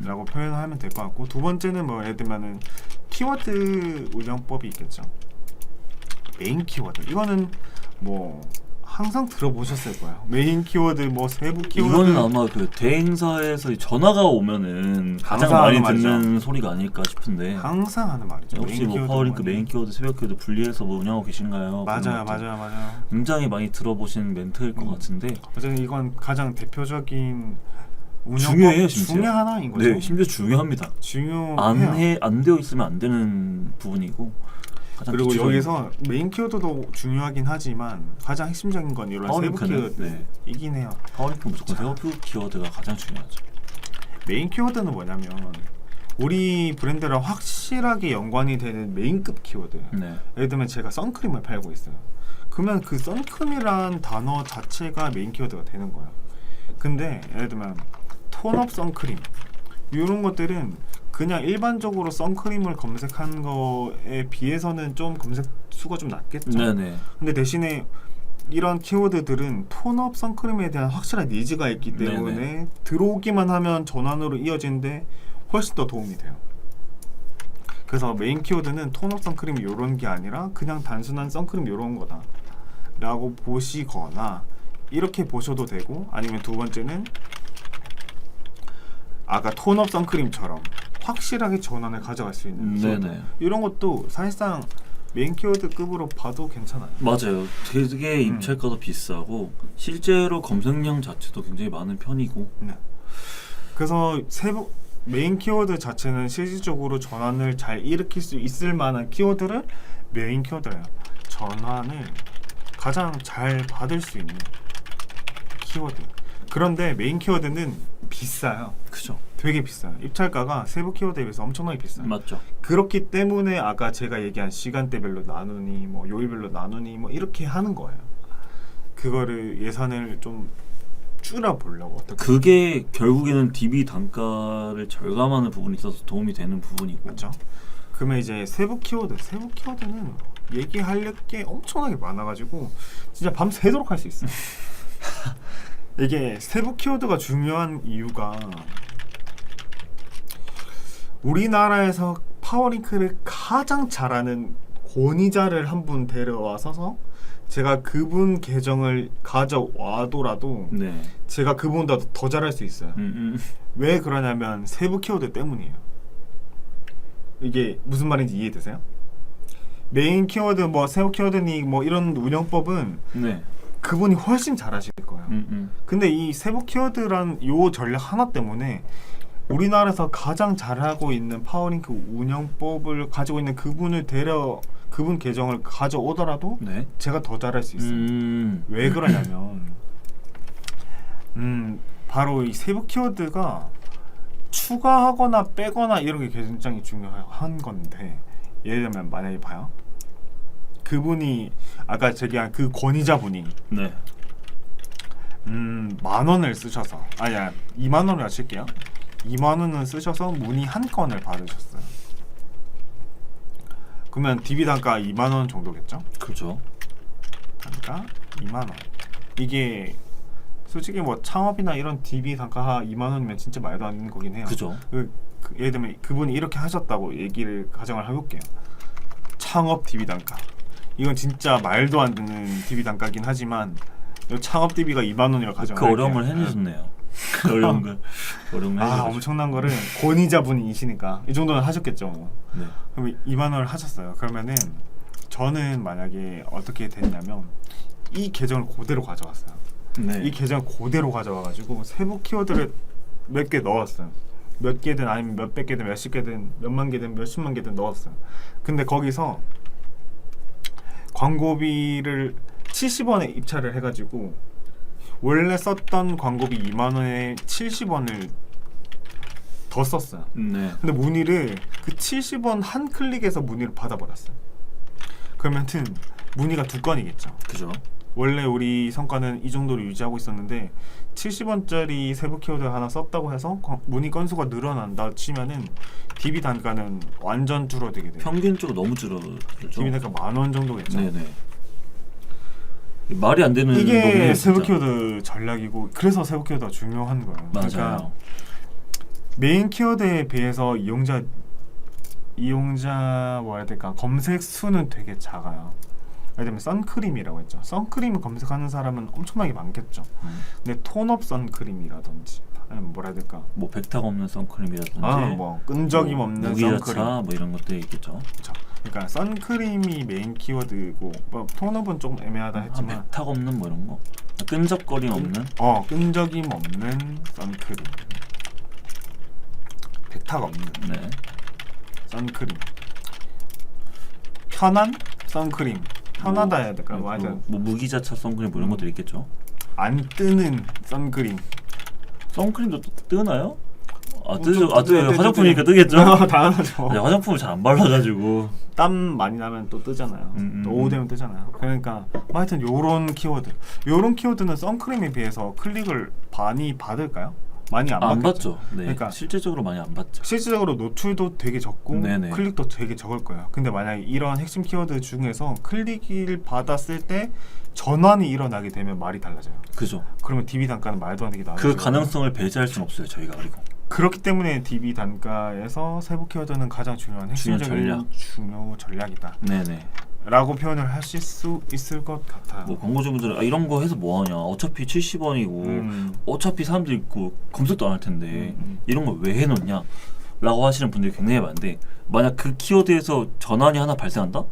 S3: 라고 표현하면 될 것 같고, 두 번째는 뭐 예를 들면은 키워드 운영법이 있겠죠. 메인 키워드, 이거는 뭐 항상 들어보셨을 거예요. 메인 키워드, 뭐 세부 키워드.
S2: 이거는 아마 그 대행사에서 전화가 오면은 가장
S3: 항상
S2: 많이
S3: 하는
S2: 듣는
S3: 말이죠.
S2: 소리가 아닐까 싶은데.
S3: 항상 하는 말이죠.
S2: 혹시 뭐 파워링크 메인 키워드, 새벽 키워드 분리해서 뭐 운영하고 계신가요?
S3: 맞아요.
S2: 굉장히 많이 들어보신 멘트일 것 같은데.
S3: 어쨌든 이건 가장 대표적인 운영법
S2: 중요해요, 심지어.
S3: 중에 하나인 거죠.
S2: 네, 심지어 중요합니다.
S3: 중요해요.
S2: 안 되어 있으면 안 되는 부분이고. 가장
S3: 그리고
S2: 기초적인
S3: 여기서 메인 키워드도 중요하긴 하지만 가장 핵심적인 건 이런 세부
S2: 파워링크는,
S3: 키워드이긴 해요.
S2: 파워링크 무조건 세부 키워드가 가장 중요하죠.
S3: 메인 키워드는 뭐냐면 우리 브랜드랑 확실하게 연관이 되는 메인급 키워드.
S2: 네.
S3: 예를 들면 제가 선크림을 팔고 있어요. 그러면 그 선크림이란 단어 자체가 메인 키워드가 되는 거예요. 근데 예를 들면 톤업 선크림 이런 것들은 그냥 일반적으로 선크림을 검색한 거에 비해서는 좀 검색 수가 좀 낮겠죠.
S2: 네네.
S3: 근데 대신에 이런 키워드들은 톤업 선크림에 대한 확실한 니즈가 있기 때문에
S2: 네네.
S3: 들어오기만 하면 전환으로 이어지는데 훨씬 더 도움이 돼요. 그래서 메인 키워드는 톤업 선크림 이런 게 아니라 그냥 단순한 선크림 이런 거다 라고 보시거나 이렇게 보셔도 되고, 아니면 두 번째는 아까 톤업 선크림처럼 확실하게 전환을 가져갈 수 있는 키워드.
S2: 네네.
S3: 이런 것도 사실상 메인 키워드급으로 봐도 괜찮아요.
S2: 맞아요. 되게 입찰가도 비싸고 실제로 검색량 자체도 굉장히 많은 편이고.
S3: 네. 그래서 메인 키워드 자체는 실질적으로 전환을 잘 일으킬 수 있을 만한 키워드를 메인 키워드예요. 전환을 가장 잘 받을 수 있는 키워드. 그런데 메인 키워드는 비싸요.
S2: 그죠.
S3: 되게 비싸요. 입찰가가 세부 키워드에 비해서 엄청나게 비싸요.
S2: 맞죠.
S3: 그렇기 때문에 아까 제가 얘기한 시간대별로 나누니 뭐 요일별로 나누니 뭐 이렇게 하는 거예요. 그거를 예산을 좀 줄여보려고. 어떻게.
S2: 그게 결국에는 DB 단가를 절감하는 부분이 있어서 도움이 되는 부분이고.
S3: 맞죠? 그러면 이제 세부 키워드는 얘기할 게 엄청나게 많아가지고 진짜 밤새도록 할 수 있어요. 이게 세부 키워드가 중요한 이유가 우리나라에서 파워링크를 가장 잘하는 권위자를 한 분 데려와서서 제가 그분 계정을 가져와더라도
S2: 네.
S3: 제가 그분보다 더 잘할 수 있어요. 왜 그러냐면 세부 키워드 때문이에요. 이게 무슨 말인지 이해되세요? 메인 키워드 뭐 세부 키워드니 뭐 이런 운영법은
S2: 네.
S3: 그분이 훨씬 잘하실 거예요. 근데 이 세부 키워드란 요 전략 하나 때문에 우리나라에서 가장 잘하고 있는 파워링크 운영법을 가지고 있는 그분을 그분 계정을 가져오더라도
S2: 네.
S3: 제가 더 잘할 수 있어요. 왜 그러냐면 바로 이 세부 키워드가 추가하거나 빼거나 이런 게 굉장히 중요한 건데, 예를 들면 만약에 봐요. 그분이 아까 제가 그 권위자분이
S2: 네.
S3: 10,000원을 쓰셔서, 아니야 20,000원을 칠게요. 20,000원을 쓰셔서 문의 한 건을 받으셨어요. 그러면 DB 단가 20,000원 정도겠죠?
S2: 그렇죠.
S3: 단가 20,000원. 이게 솔직히 뭐 창업이나 이런 DB 단가 20,000원이면 진짜 말도 안 되는 거긴 해요.
S2: 그죠.
S3: 예를 들면 그분이 이렇게 하셨다고 얘기를 가정을 해볼게요. 창업 DB 단가. 이건 진짜 말도 안 되는 DB 단가긴 하지만 창업 DB가 20,000원이라고 가정을
S2: 그 어려움을 해내셨네요. 어려운 걸 해내셨죠.
S3: 엄청난 거를 권위자분이시니까 이 정도는 하셨겠죠.
S2: 네.
S3: 그럼 20,000원을 하셨어요. 그러면은 저는 만약에 어떻게 됐냐면 이 계정을 그대로 가져왔어요.
S2: 네.
S3: 이 계정을 그대로 가져와가지고 세부 키워드를 몇 개 넣었어요. 몇 개든 아니면 몇백 개든 몇십 개든 몇만 개든 몇십만 개든 넣었어요. 근데 거기서 광고비를 70원에 입찰을 해가지고 원래 썼던 광고비 20,000원에 70원을 더 썼어요.
S2: 네.
S3: 근데 문의를 그 70원 한 클릭에서 문의를 받아버렸어요. 그러면은 문의가 2건이겠죠.
S2: 그죠.
S3: 원래 우리 성과는 이 정도로 유지하고 있었는데 70원짜리 세부 키워드 하나 썼다고 해서 문의 건수가 늘어난다 치면은 DB 단가는 완전 줄어들게 돼요.
S2: 평균적으로 너무 줄어들죠.
S3: DB 단가 10,000원 정도겠죠.
S2: 네네. 말이 안 되는
S3: 이게
S2: 거군요,
S3: 세부
S2: 진짜.
S3: 키워드 전략이고, 그래서 세부 키워드가 중요한 거예요.
S2: 맞아요.
S3: 그러니까 메인 키워드에 비해서 이용자 뭐라 해야 될까, 검색 수는 되게 작아요. 예를 들면 선크림이라고 했죠. 선크림을 검색하는 사람은 엄청나게 많겠죠. 근데 톤업 선크림이라든지 아니면 뭐라 해야 될까,
S2: 뭐 백탁 없는 선크림이라든지
S3: 뭐 끈적임
S2: 뭐
S3: 없는
S2: 무기자차
S3: 선크림.
S2: 뭐 이런 것들이 있겠죠.
S3: 그렇죠. 그러니까 선크림이 메인 키워드고 뭐 톤업은 조금 애매하다 했지만
S2: 백탁 없는 뭐 이런 거, 끈적거림 없는.
S3: 끈적임 없는 선크림, 백탁 없는
S2: 네.
S3: 선크림, 편한 선크림, 편하다 해야 될까?
S2: 뭐,
S3: 맞아.
S2: 뭐 무기자차 선크림 뭐 이런 것들이 있겠죠.
S3: 안 뜨는 선크림.
S2: 선크림도 뜨나요?
S3: 좀
S2: 뜨죠.
S3: 뜨-
S2: 화장품이니까
S3: 뜨-
S2: 뜨겠죠.
S3: 당연하죠.
S2: 네, 화장품을 잘 안 발라가지고.
S3: 땀 많이 나면 또 뜨잖아요. 또 오후 되면 뜨잖아요. 그러니까 하여튼 요런 키워드는 선크림에 비해서 클릭을 많이 받을까요? 많이 안
S2: 안
S3: 받겠죠.
S2: 받죠. 네.
S3: 그러니까
S2: 실제적으로 많이 안 받죠.
S3: 실질적으로 노출도 되게 적고
S2: 네네.
S3: 클릭도 되게 적을 거예요. 근데 만약에 이런 핵심 키워드 중에서 클릭을 받았을 때 전환이 일어나게 되면 말이 달라져요.
S2: 그죠.
S3: 그러면 DB 단가는 말도 안 되게
S2: 그
S3: 낮아져요.
S2: 가능성을 배제할 수는 없어요. 저희가. 그리고
S3: 그렇기 때문에 DB 단가에서 세부 키워드는 가장 중요한 핵심적인 중요 전략이다
S2: 네네.
S3: 라고 표현을 하실 수 있을 것 같아요.
S2: 뭐 광고주분들은 이런 거 해서 뭐하냐. 어차피 70원이고 어차피 사람들 있고 검색도 안 할 텐데 이런 걸 왜 해놓냐 라고 하시는 분들이 굉장히 많은데, 만약 그 키워드에서 전환이 하나 발생한다?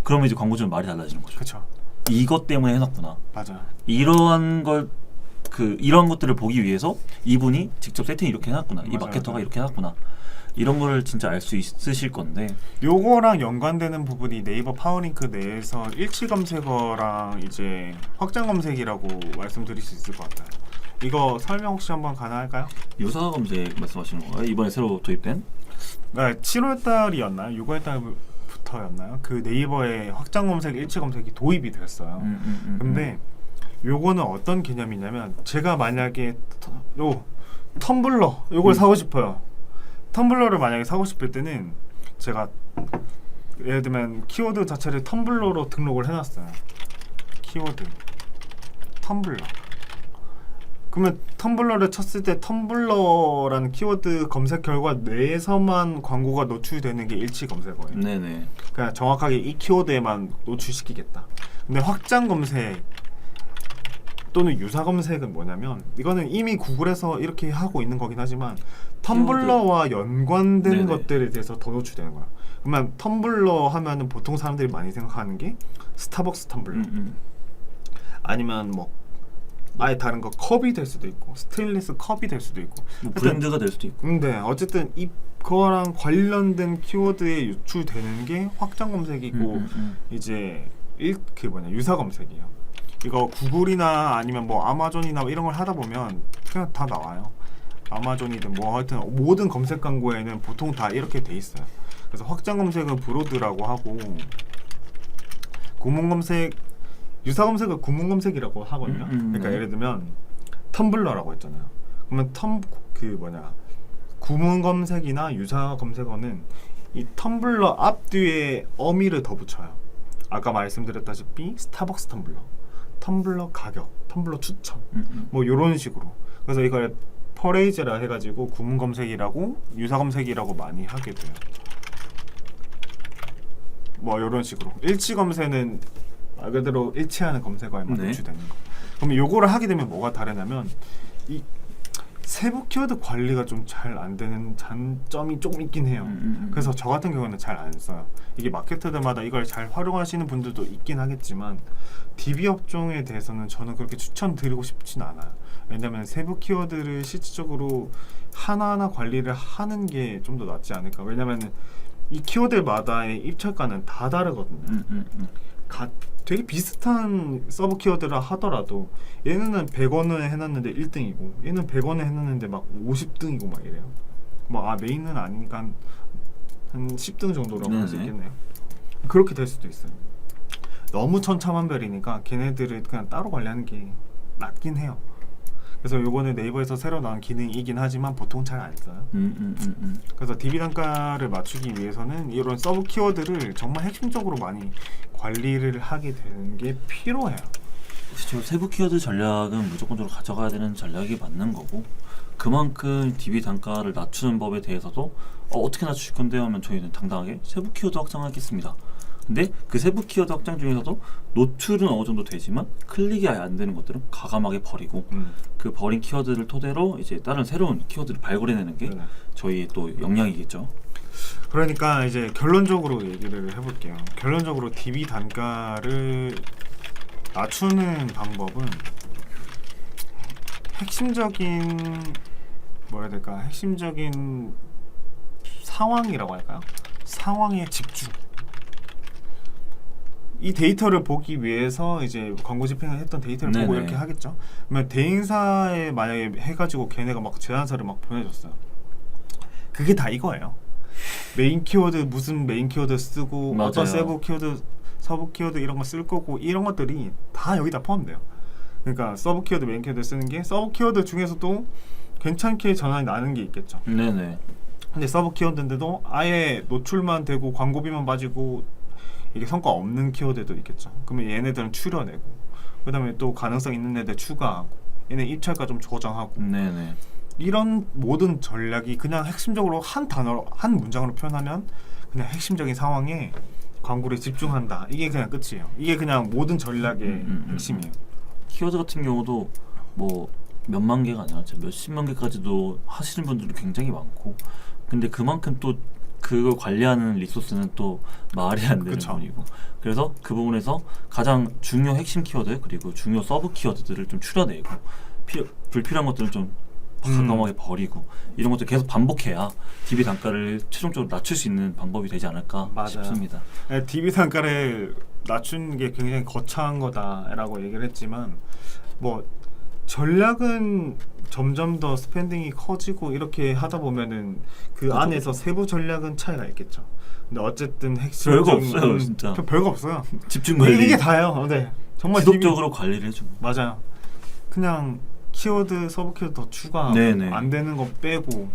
S2: 그러면 이제 광고주는 말이 달라지는 거죠.
S3: 그렇죠.
S2: 이것 때문에 해놨구나.
S3: 맞아요.
S2: 이러한 것들을 보기 위해서 이분이 직접 세팅 이렇게 해놨구나. 이
S3: 맞아요,
S2: 마케터가
S3: 맞아요.
S2: 이렇게 해놨구나. 이런 거를 진짜 알 수 있으실 건데.
S3: 요거랑 연관되는 부분이 네이버 파워링크 내에서 일치 검색어랑 이제 확장 검색이라고 말씀드릴 수 있을 것 같아요. 이거 설명 혹시 한번 가능할까요?
S2: 유사 검색 말씀하시는 건가요? 이번에 새로 도입된?
S3: 네, 7월달이었나요? 6월달부터였나요? 그 네이버에 확장 검색, 일치 검색이 도입이 됐어요. 근데 요거는 어떤 개념이냐면, 제가 만약에 텀블러 요걸 사고 싶어요. 텀블러를 만약에 사고 싶을 때는 제가 예를 들면 키워드 자체를 텀블러로 등록을 해놨어요. 키워드 텀블러. 그러면 텀블러를 쳤을 때 텀블러라는 키워드 검색 결과 내에서만 광고가 노출되는 게 일치 검색어예요.
S2: 네네.
S3: 그냥 정확하게 이 키워드에만 노출시키겠다. 근데 확장 검색 또는 유사 검색은 뭐냐면 이거는 이미 구글에서 이렇게 하고 있는 거긴 하지만 텀블러와 연관된
S2: 네네.
S3: 것들에 대해서 더 노출되는 거야. 그러면 텀블러 하면은 보통 사람들이 많이 생각하는 게 스타벅스 텀블러 아니면 뭐 아예 다른 거 컵이 될 수도 있고 스테인리스 컵이 될 수도 있고
S2: 뭐 브랜드가 될 수도 있고.
S3: 근데 어쨌든 이거랑 관련된 키워드에 유출되는 게 확장 검색이고 이제 유사 검색이에요. 이거 구글이나 아니면 뭐 아마존이나 이런 걸 하다 보면 그냥 다 나와요. 아마존이든 뭐 하여튼 모든 검색 광고에는 보통 다 이렇게 돼 있어요. 그래서 확장 검색은 브로드라고 하고 구문 검색 유사 검색은 구문 검색이라고 하거든요. 그러니까
S2: 네.
S3: 예를 들면 텀블러라고 했잖아요. 그러면 구문 검색이나 유사 검색어는 이 텀블러 앞뒤에 어미를 더 붙여요. 아까 말씀드렸다시피 스타벅스 텀블러 가격, 텀블러 추천 뭐 이런 식으로. 그래서 이걸 퍼레이즈라 해가지고 구문 검색이라고 유사 검색이라고 많이 하게 돼요. 뭐 이런 식으로 일치 검색은 말 그대로 일치하는 검색어에만
S2: 네.
S3: 노출되는 거. 그럼 요거를 하게 되면 뭐가 다르냐면 이 세부 키워드 관리가 좀 잘 안 되는 단점이 조금 있긴 해요. 그래서 저 같은 경우는 잘 안 써요. 이게 마케터들마다 이걸 잘 활용하시는 분들도 있긴 하겠지만 DB 업종에 대해서는 저는 그렇게 추천드리고 싶진 않아요. 왜냐면 세부 키워드를 실질적으로 하나하나 관리를 하는 게 좀 더 낫지 않을까. 왜냐면 이 키워드마다의 입찰가는 다 다르거든요. 되게 비슷한 서브 키워드라 하더라도 얘는 100원에 해놨는데 1등이고 얘는 100원에 해놨는데 막 50등이고 막 이래요. 뭐 메인은 아니니까 한 10등 정도라고 할 수
S2: 네네.
S3: 있겠네요. 그렇게 될 수도 있어요. 너무 천차만별이니까 걔네들을 그냥 따로 관리하는 게 낫긴 해요. 그래서 요거는 네이버에서 새로 나온 기능이긴 하지만 보통 잘 안 써요. 그래서 DB 단가를 맞추기 위해서는 이런 서브 키워드를 정말 핵심적으로 많이 관리를 하게 되는 게 필요해요.
S2: 그렇죠. 세부 키워드 전략은 무조건적으로 가져가야 되는 전략이 맞는 거고 그만큼 DB 단가를 낮추는 법에 대해서도 어떻게 낮추실 건데요? 하면 저희는 당당하게 세부 키워드 확장하겠습니다. 근데 그 세부 키워드 확장 중에서도 노출은 어느 정도 되지만 클릭이 아예 안 되는 것들은 과감하게 버리고 그 버린 키워드를 토대로 이제 다른 새로운 키워드를 발굴해내는 게
S3: 네네.
S2: 저희의 또 역량이겠죠.
S3: 그러니까 이제 결론적으로 얘기를 해볼게요. 결론적으로 DB 단가를 낮추는 방법은 핵심적인 핵심적인 상황이라고 할까요? 상황에 집중. 이 데이터를 보기 위해서 이제 광고 집행을 했던 데이터를 보고
S2: 네네.
S3: 이렇게 하겠죠. 그러면 대행사에 만약에 해가지고 걔네가 막 제안서를 막 보내줬어요. 그게 다 이거예요. 메인 키워드 무슨 메인 키워드 쓰고
S2: 맞아요.
S3: 어떤 세부 키워드, 서브 키워드 이런 거 쓸 거고 이런 것들이 다 여기다 포함돼요. 그러니까 서브 키워드, 메인 키워드 쓰는 게 서브 키워드 중에서도 괜찮게 전환이 나는 게 있겠죠.
S2: 네네.
S3: 근데 서브 키워드인데도 아예 노출만 되고 광고비만 빠지고 이게 성과 없는 키워드도 있겠죠. 그러면 얘네들은 추려내고 그 다음에 또 가능성 있는 애들 추가하고 얘네 입찰가 좀 조정하고
S2: 네네.
S3: 이런 모든 전략이 그냥 핵심적으로 한 단어로 한 문장으로 표현하면 그냥 핵심적인 상황에 광고를 집중한다. 이게 그냥 끝이에요. 이게 그냥 모든 전략의 핵심이에요.
S2: 키워드 같은 경우도 뭐 몇만 개가 아니라 몇십만 개까지도 하시는 분들이 굉장히 많고 근데 그만큼 또 그걸 관리하는 리소스는 또 말이 안 되는
S3: 그쵸.
S2: 분이고 그래서 그 부분에서 가장 중요 핵심 키워드 그리고 중요 서브 키워드들을 좀 추려내고 불필요한 것들은 좀 과감하게 버리고 이런 것들 계속 반복해야 DB 단가를 최종적으로 낮출 수 있는 방법이 되지 않을까
S3: 맞아요.
S2: 싶습니다.
S3: DB 단가를 낮추는 게 굉장히 거창한 거다라고 얘기를 했지만 뭐 전략은 점점 더 스pen딩이 커지고 이렇게 하다 보면은 그
S2: 그렇죠,
S3: 안에서
S2: 그렇죠.
S3: 세부 전략은 차이가 있겠죠. 근데 어쨌든
S2: 별거
S3: 핵심적인
S2: 없어요, 진짜.
S3: 별거 없어요.
S2: 집중 관리
S3: 이게 다예요. 네. 정말
S2: 지속적으로 관리를 해주고
S3: 맞아요. 그냥 키워드, 서브 키워드 더 추가하고
S2: 네네.
S3: 안 되는 거 빼고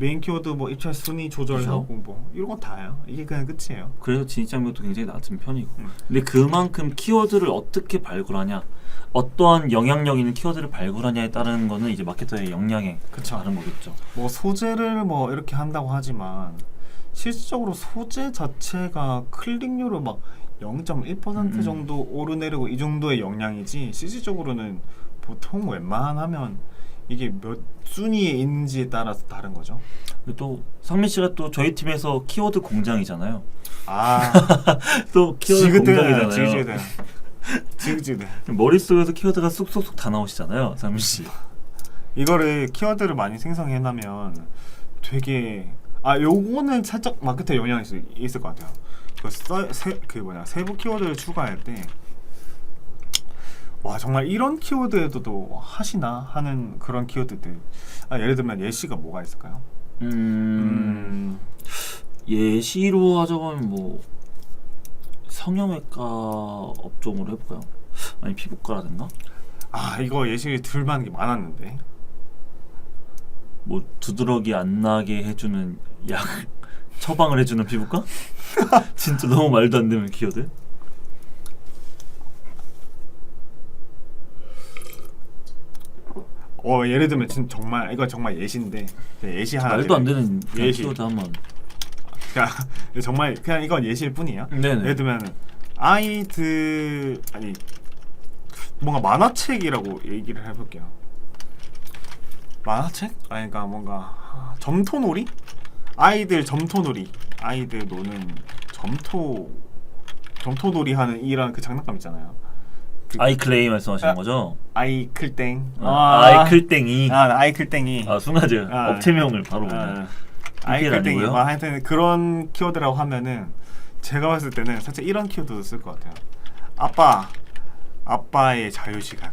S3: 메인 키워드 뭐 입찰 순위 조절하고 뭐 이런 거 다예요. 이게 그냥 끝이에요.
S2: 그래서 진입장벽도 굉장히 낮은 편이고.
S3: 음.
S2: 근데 그만큼 키워드를 어떻게 발굴하냐, 어떠한 영향력 있는 키워드를 발굴하냐에 따른 거는 이제 마케터의 역량에
S3: 그쵸.
S2: 다른 거겠죠.
S3: 뭐 소재를 뭐 이렇게 한다고 하지만 실질적으로 소재 자체가 클릭률을 막 0.1% 정도 오르내리고 이 정도의 영향이지 실질적으로는 보통 웬만하면 이게 몇 순위에 있는지에 따라서 다른 거죠.
S2: 그리고 또 상민 씨가 또 저희 팀에서 키워드 공장이잖아요.
S3: 아,
S2: 또 키워드 공장이잖아요.
S3: 지그재대. 지그재대.
S2: 머릿속에서 키워드가 쏙쏙쏙 다 나오시잖아요, 상민 씨.
S3: 이거를 키워드를 많이 생성해놓으면 되게 요거는 살짝 마케터에 영향이 있을 것 같아요. 세부 키워드를 추가할 때 와 정말 이런 키워드에도 하시나 하는 그런 키워드들. 예를 들면 예시가 뭐가 있을까요?
S2: 예시로 하자면 뭐 성형외과 업종으로 해볼까요? 아니 피부과라든가?
S3: 이거 예시 들만한 게 많았는데.
S2: 뭐 두드러기 안 나게 해주는 약 처방을 해주는 피부과? 진짜 너무 말도 안 되는 키워드.
S3: 예를 들면 지금 정말 이거 정말 예시인데 예시 하나
S2: 말도 안 되는
S3: 예시.
S2: 키워드 한번.
S3: 그냥 정말 그냥 이건 예시일 뿐이야.
S2: 네네.
S3: 예를 들면 아이들 뭔가 만화책이라고 얘기를 해볼게요. 만화책? 그러니까 뭔가 점토놀이? 아이들 점토놀이. 아이들 노는 점토놀이 하는 이런 그 장난감 있잖아요.
S2: 아이클레이 말씀하시는 거죠?
S3: 아이클땡.
S2: 아이클땡이.
S3: 아이클땡이.
S2: 순간 제가 업체명을 바로 보네.
S3: 아이클땡이. 하여튼 그런 키워드라고 하면은 제가 봤을 때는 살짝 이런 키워드도 쓸 것 같아요. 아빠의 자유시간.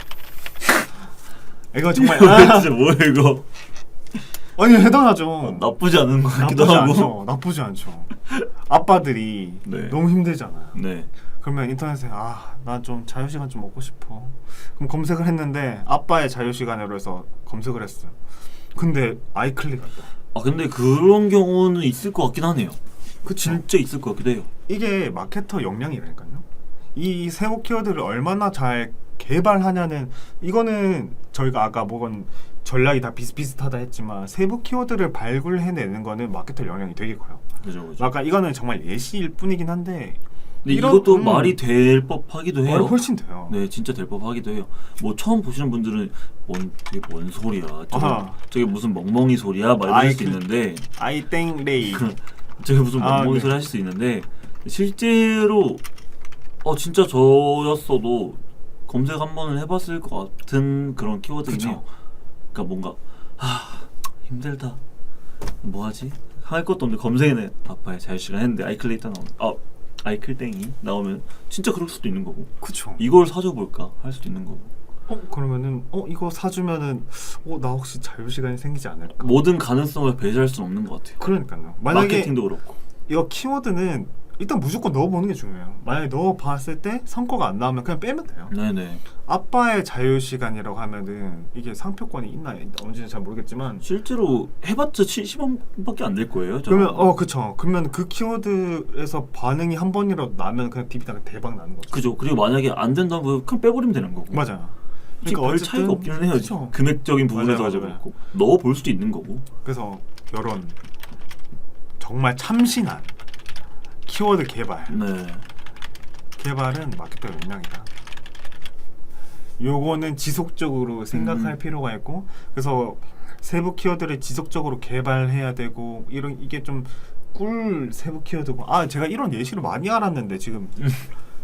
S3: 이거 정말
S2: 진짜 뭐야 이거?
S3: 아니 해당하죠.
S2: 나쁘지 않은 것 같기도 하고.
S3: 나쁘지 않죠. 아빠들이
S2: 네.
S3: 너무 힘들잖아요.
S2: 네.
S3: 그러면 인터넷에 나 좀 자유시간 좀 먹고 싶어. 그럼 검색을 했는데 아빠의 자유시간으로 해서 검색을 했어요. 근데 아이클릭한다.
S2: 근데 그런 경우는 있을 것 같긴 하네요.
S3: 그쵸?
S2: 진짜 있을 것 같기도 해요.
S3: 이게 마케터 역량이라니까요. 이 세부 키워드를 얼마나 잘 개발하냐는 이거는 저희가 아까 먹은 전략이 다 비슷비슷하다 했지만 세부 키워드를 발굴해내는 거는 마케터 역량이 되게 커요.
S2: 그죠.
S3: 아까 이거는 정말 예시일 뿐이긴 한데
S2: 근데 이것도 말이 될 법하기도 해요.
S3: 훨씬 돼요.
S2: 네, 진짜 될 법하기도 해요. 뭐 처음 보시는 분들은 되게 뭔 소리야? 저게 무슨 멍멍이 소리야? 막 이럴 수 있는데
S3: 아이땡레이
S2: 저게 무슨 멍멍이
S3: 네.
S2: 소리 하실 수 있는데 실제로 진짜 저였어도 검색 한 번은 해봤을 것 같은 그런 키워드이네요. 그러니까 뭔가 힘들다. 뭐하지? 할 것도 없는데 검색에는 아빠의 자유시간 했는데 아이클레이 딱 나오면 아이클땡이 나오면 진짜 그럴 수도 있는 거고.
S3: 그쵸.
S2: 이걸 사줘볼까 할 수도 있는 거고.
S3: 그러면은 이거 사주면은 나 혹시 자유시간이 생기지 않을까?
S2: 모든 가능성을 배제할 수는 없는 것 같아요.
S3: 그러니까요. 만약에
S2: 마케팅도 그렇고.
S3: 이거 키워드는 일단 무조건 넣어보는 게 중요해요. 만약에 넣어봤을 때 성과가 안 나오면 그냥 빼면 돼요.
S2: 네네.
S3: 아빠의 자유시간이라고 하면은 이게 상표권이 있나 언제는 잘 모르겠지만
S2: 실제로 해봤자 70원밖에 안 될 거예요.
S3: 그러면 그쵸. 그러면 그 키워드에서 반응이 한 번이라도 나면 그냥 DB다가 대박 나는 거죠.
S2: 그죠. 그리고 만약에 안 된다면 그냥 빼버리면 되는 거고.
S3: 맞아요.
S2: 그러니까 별 차이가 없기는 해요.
S3: 그쵸.
S2: 금액적인 부분에서
S3: 맞아요.
S2: 가지고 넣어볼 수도 있는 거고.
S3: 그래서 이런 정말 참신한 키워드 개발은 마케터 역량이다. 요거는 지속적으로 생각할 필요가 있고, 그래서 세부 키워드를 지속적으로 개발해야 되고, 이게 좀 꿀 세부 키워드고. 제가 이런 예시를 많이 알았는데 지금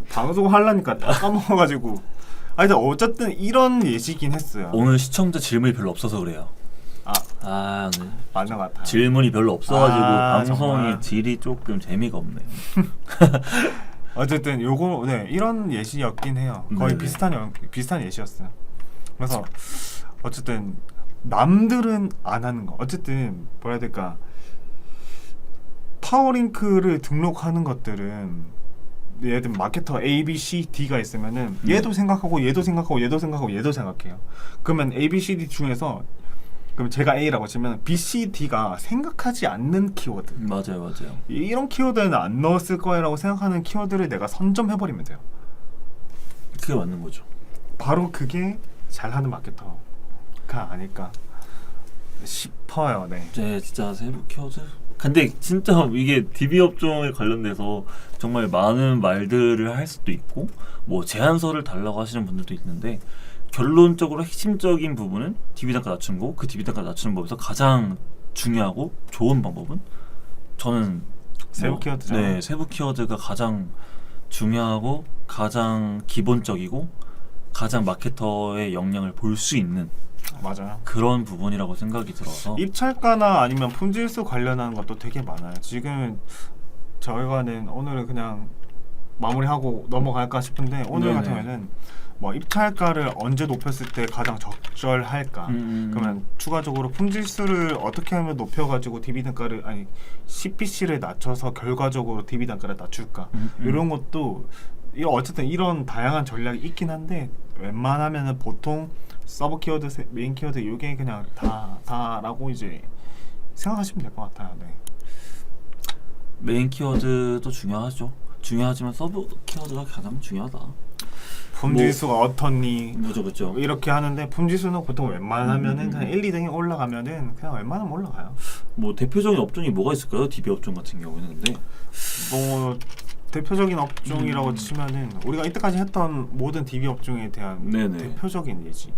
S3: 방송하려니까 다 까먹어가지고. 어쨌든 이런 예시긴 했어요.
S2: 오늘 시청자 질문이 별로 없어서 그래요. 오늘
S3: 맞는 것 같아요.
S2: 질문이 별로 없어가지고 방송의
S3: 정말.
S2: 질이 조금 재미가 없네요.
S3: 어쨌든 요거 이런 예시였긴 해요. 거의
S2: 네네.
S3: 비슷한 예시였어요. 그래서 어쨌든 남들은 안 하는 거. 어쨌든 뭐라 해야 될까? 파워링크를 등록하는 것들은 예를 들면 마케터 A, B, C, D가 있으면은 얘도 생각하고 얘도 생각하고 얘도 생각하고 얘도 생각해요. 그러면 A, B, C, D 중에서 그럼 제가 A라고 치면 B, C, D가 생각하지 않는 키워드
S2: 맞아요.
S3: 이런 키워드는 안 넣었을 거라고 생각하는 키워드를 내가 선점해버리면 돼요.
S2: 그게 맞는 거죠.
S3: 바로 그게 잘하는 마케터가 아닐까 싶어요. 네.
S2: 네, 진짜 세부 키워드. 근데 진짜 이게 DB 업종에 관련돼서 정말 많은 말들을 할 수도 있고 뭐 제안서를 달라고 하시는 분들도 있는데 결론적으로 핵심적인 부분은 DB 단가 낮추는 거고 그 DB 단가 낮추는 법에서 가장 중요하고 좋은 방법은 저는
S3: 세부 키워드죠.
S2: 네, 세부 키워드가 가장 중요하고 가장 기본적이고 가장 마케터의 역량을 볼 수 있는
S3: 맞아요.
S2: 그런 부분이라고 생각이 들어서
S3: 입찰가나 아니면 품질수 관련한 것도 되게 많아요. 지금 저희가는 오늘은 그냥 마무리하고 넘어갈까 싶은데 오늘
S2: 네네.
S3: 같은 경우에는 뭐 입찰가를 언제 높였을 때 가장 적절할까? 그러면 추가적으로 품질수를 어떻게 하면 높여가지고 DB 단가를 아니 CPC를 낮춰서 결과적으로 DB 단가를 낮출까? 이런 것도 어쨌든 이런 다양한 전략이 있긴 한데 웬만하면은 보통 서브 키워드, 메인 키워드 이게 그냥 다라고 이제 생각하시면 될 것 같아요. 네.
S2: 메인 키워드도 중요하죠. 중요하지만 서브 키워드가 가장 중요하다.
S3: 품질수가 어떻니?
S2: 그죠.
S3: 이렇게 하는데 품질수는 보통 웬만하면은 그냥 1, 2등이 올라가면은 그냥 웬만하면 올라가요.
S2: 뭐 대표적인 업종이 뭐가 있을까요? DB 업종 같은 경우에는 근데
S3: 뭐 대표적인 업종이라고 치면은 우리가 이때까지 했던 모든 DB 업종에 대한
S2: 네네.
S3: 대표적인 예지.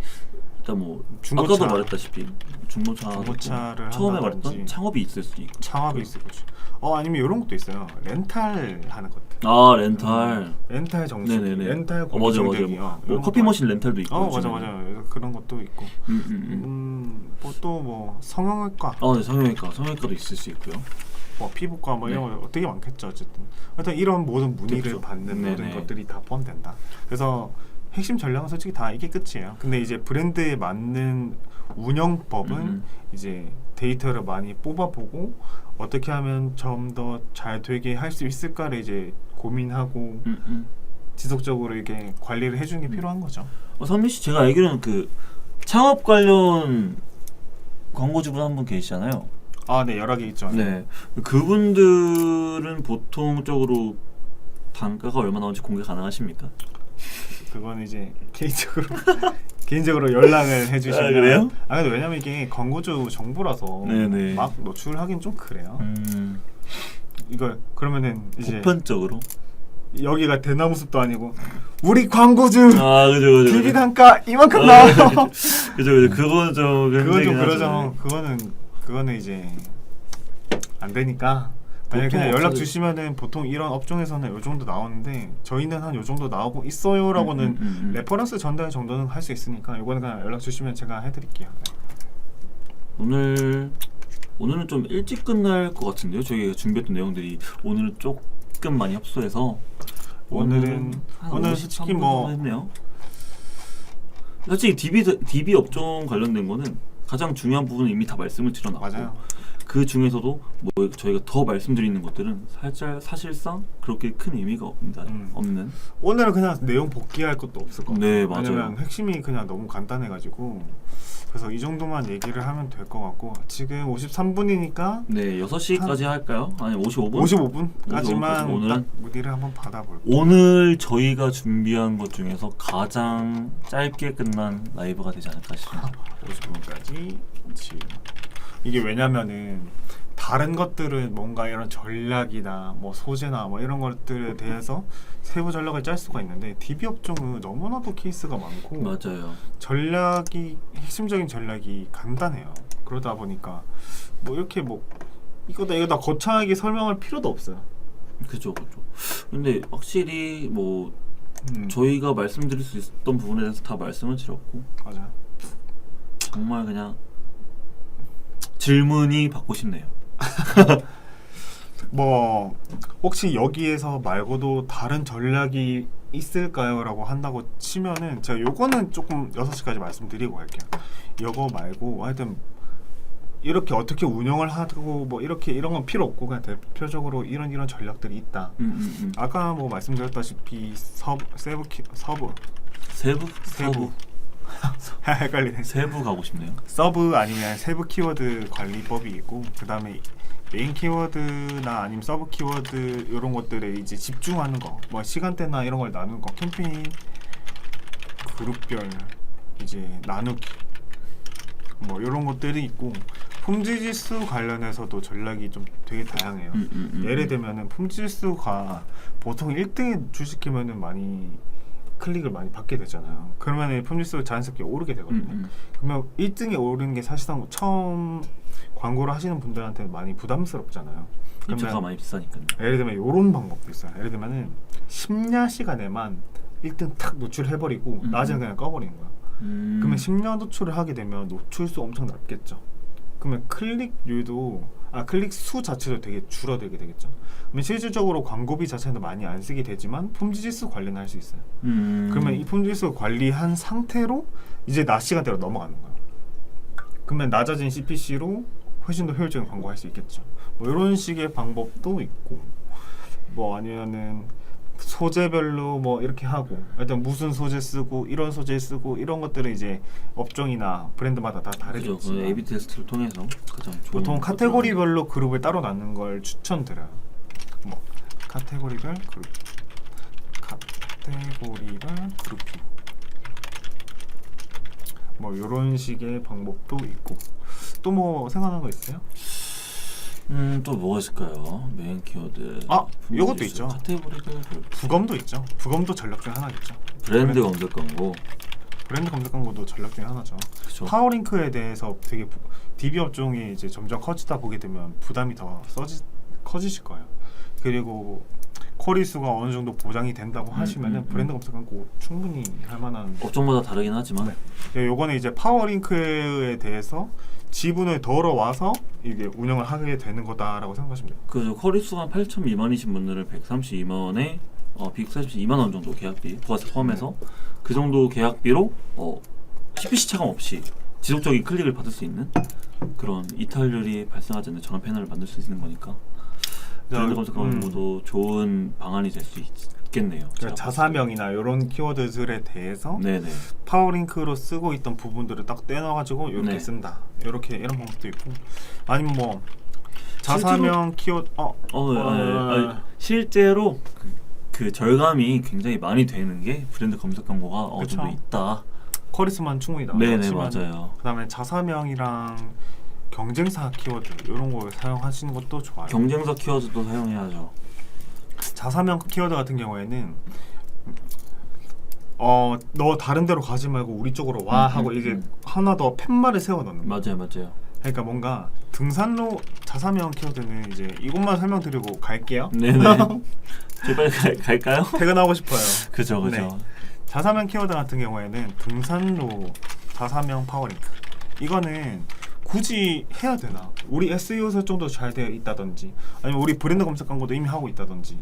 S2: 일단 뭐
S3: 중고차.
S2: 아까도 말했다시피 중고차를 처음에
S3: 한다든지.
S2: 말했던 창업이 있을 수도 있고.
S3: 창업이 있을 거지. 아니면 이런 것도 있어요. 렌탈 하는 것들.
S2: 아 렌탈.
S3: 렌탈 정수기,
S2: 네네네.
S3: 렌탈
S2: 맞아요.
S3: 공정대기.
S2: 뭐 커피 머신 렌탈도 있고.
S3: 맞아.
S2: 요즘에는.
S3: 그런 것도 있고. 뭐 또 뭐 성형외과,
S2: 네, 성형외과도 있을 수 있고요.
S3: 뭐 피부과 뭐
S2: 네.
S3: 이런 거 되게 많겠죠. 어쨌든 하여튼 이런 모든 문의를
S2: 그렇죠.
S3: 받는 모든
S2: 네네.
S3: 것들이 다 포함된다. 그래서 핵심 전략은 솔직히 다 이게 끝이에요. 근데 이제 브랜드에 맞는 운영법은 이제 데이터를 많이 뽑아보고 어떻게 하면 좀 더 잘 되게 할 수 있을까를 이제 고민하고 지속적으로 이게 관리를 해주는 게 필요한 거죠.
S2: 선미 씨 제가 알기로는 그 창업 관련 광고주분 한 분 계시잖아요.
S3: 네, 여러 개 있죠.
S2: 네, 그분들은 보통적으로 단가가 얼마 나오는지 공개 가능하십니까?
S3: 그건 이제 개인적으로 연락을 해주시면.
S2: 그래요?
S3: 근데 왜냐면 이게 광고주 정보라서
S2: 네네.
S3: 막 노출하긴 좀 그래요. 이걸 그러면은 이제
S2: 보편적으로.
S3: 여기가 대나무 숲도 아니고 우리 광고주
S2: 그죠.
S3: DB 단가 이만큼 나와요.
S2: 그죠. 그건 좀
S3: 그건 좀
S2: 힘들긴 하죠.
S3: 그러죠. 그거는 이제 안 되니까 만약에 그냥 연락 주시면은 보통 이런 업종에서는 요 정도 나오는데 저희는 한 요 정도 나오고 있어요라고는 레퍼런스 전달 정도는 할 수 있으니까 요거는 그냥 연락 주시면 제가 해드릴게요.
S2: 오늘은 좀 일찍 끝날 것 같은데요. 저희가 준비했던 내용들이 오늘은 조금 많이 협소해서
S3: 오늘은 솔직히 뭐
S2: 했네요. 솔직히 DB 업종 관련된 거는 가장 중요한 부분은 이미 다 말씀을 드려놨고
S3: 맞아요.
S2: 그 중에서도 뭐 저희가 더 말씀드리는 것들은 사실상 그렇게 큰 의미가 없는.
S3: 오늘은 그냥 내용 복귀할 것도 없을 것 같아요.
S2: 네, 맞아요.
S3: 왜냐면 핵심이 그냥 너무 간단해가지고 그래서 이 정도만 얘기를 하면 될 것 같고 지금 53분이니까
S2: 네, 6시까지 할까요? 아니 55분?
S3: 55분까지만
S2: 오늘은
S3: 딱 문의를 한번 받아볼게요.
S2: 오늘 저희가 준비한 것 중에서 가장 짧게 끝난 라이브가 되지 않을까 싶습니다.
S3: 50분까지 지금 이게 왜냐면은 다른 것들은 뭔가 이런 전략이나 뭐 소재나 뭐 이런 것들에 대해서 세부 전략을 짤 수가 있는데 DB 업종은 너무나도 케이스가 많고
S2: 맞아요.
S3: 핵심적인 전략이 간단해요. 그러다 보니까 뭐 이렇게 뭐 이거 다 거창하게 설명할 필요도 없어요.
S2: 그죠. 근데 확실히 뭐 저희가 말씀드릴 수 있었던 부분에 대해서 다 말씀을 드렸고
S3: 맞아요.
S2: 정말 그냥 질문이 받고 싶네요.
S3: 뭐 혹시 여기에서 말고도 다른 전략이 있을까요? 라고 한다고 치면은 제가 요거는 조금 6시까지 말씀드리고 갈게요. 요거 말고 하여튼 이렇게 어떻게 운영을 하고 뭐 이렇게 이런 건 필요 없고 그냥 대표적으로 이런 전략들이 있다.
S2: 음.
S3: 아까 뭐 말씀드렸다시피 세부 헷갈리네.
S2: 세부 가고 싶네요.
S3: 서브 아니면 세부 키워드 관리법이 있고 그 다음에 메인 키워드나 아니면 서브 키워드 이런 것들에 이제 집중하는 거, 뭐 시간대나 이런 걸 나누는 거, 캠페인 그룹별 이제 나누기 뭐 이런 것들이 있고 품질지수 관련해서도 전략이 좀 되게 다양해요. 예를 들면은 품질지수가 보통 1등에 주식하면은 많이 클릭을 많이 받게 되잖아요. 그러면 품질지수가 자연스럽게 오르게 되거든요. 그러면 1등에 오르는 게 사실상 처음 광고를 하시는 분들한테 많이 부담스럽잖아요.
S2: 입주가 많이 비싸니까.
S3: 예를 들면 이런 방법도 있어요. 예를 들면은 심야 시간에만 1등 탁 노출해버리고 낮에는 그냥 꺼버리는 거야. 그러면 심야 노출을 하게 되면 노출수 엄청 낮겠죠. 그러면 클릭률도 클릭 수 자체도 되게 줄어들게 되겠죠. 그러면 실질적으로 광고비 자체는 많이 안 쓰게 되지만 품질지수 관리는 할 수 있어요. 그러면 이 품질지수 관리한 상태로 이제 낮 시간대로 넘어가는 거예요. 그러면 낮아진 CPC로 훨씬 더 효율적인 광고 할 수 있겠죠. 뭐 이런 식의 방법도 있고 뭐 아니면은 소재별로 뭐 이렇게 하고 일단 무슨 소재 쓰고 이런 소재 쓰고 이런 것들은 이제 업종이나 브랜드마다 다 다르겠죠.
S2: 그죠. A/B 테스트를 통해서 가장 좋은
S3: 보통 카테고리별로 그룹을 따로 나누는 걸 추천드려요. 뭐 카테고리별 그룹, 카테고리별 그룹핑 뭐 이런 식의 방법도 있고 또 뭐 생각나는 거 있어요?
S2: 또 뭐가 있을까요? 메인 키워드.
S3: 이것도 있죠.
S2: 카테고리별
S3: 부검도 있죠. 부검도 전략 중에 하나겠죠.
S2: 브랜드 검색 광고.
S3: 브랜드 검색 광고도 전략 중에 하나죠.
S2: 그쵸.
S3: 파워링크에 대해서 되게 DB 업종이 이제 점점 커지다 보게 되면 부담이 더 커지실 거예요. 그리고 쿼리 수가 어느 정도 보장이 된다고 하시면은 브랜드 검색 광고 충분히 할 만한.
S2: 업종마다 다르긴 하지만.
S3: 네, 요거는 이제 파워링크에 대해서 지분을 덜어와서 이게 운영을 하게 되는 거다라고 생각하시면 돼요.
S2: 그 쿼리수가 8,000 미만이신 분들은 132만 원에 142만 원 정도 계약비 부가세 포함해서 그 정도 계약비로 CPC 차감 없이 지속적인 클릭을 받을 수 있는 그런 이탈률이 발생하지 않는 전환 패널을 만들 수 있는 거니까 브랜드 검색 광고도 좋은 방안이 될 수 있겠네요.
S3: 그러니까 자사명이나 이런 키워드들에 대해서
S2: 네네.
S3: 파워링크로 쓰고 있던 부분들을 딱 떼놔가지고 이렇게
S2: 네.
S3: 쓴다. 이렇게 이런 방법도 있고 아니면 뭐 자사명 키워드
S2: 실제로 그 절감이 굉장히 많이 되는 게 브랜드 검색 광고가 어느 정도 있다.
S3: 쿼리수만 충분히 나와요.
S2: 네네 맞아요.
S3: 그다음에 자사명이랑 경쟁사 키워드 이런 거 사용하시는 것도 좋아요.
S2: 경쟁사 키워드도 사용해야죠.
S3: 자사명 키워드 같은 경우에는 너 다른 데로 가지 말고 우리 쪽으로 와 하고 이게 하나 더 팻말을 세워 넣는 거예요.
S2: 맞아요.
S3: 그러니까 뭔가 등산로 자사명 키워드는 이제 이것만 설명드리고 갈게요.
S2: 네네. 제발 갈까요?
S3: 퇴근하고 싶어요.
S2: 그죠.
S3: 네. 자사명 키워드 같은 경우에는 등산로 자사명 파워링크 이거는 굳이 해야 되나? 우리 SEO 설정도 잘 되어 있다든지 아니면 우리 브랜드 검색 광고도 이미 하고 있다든지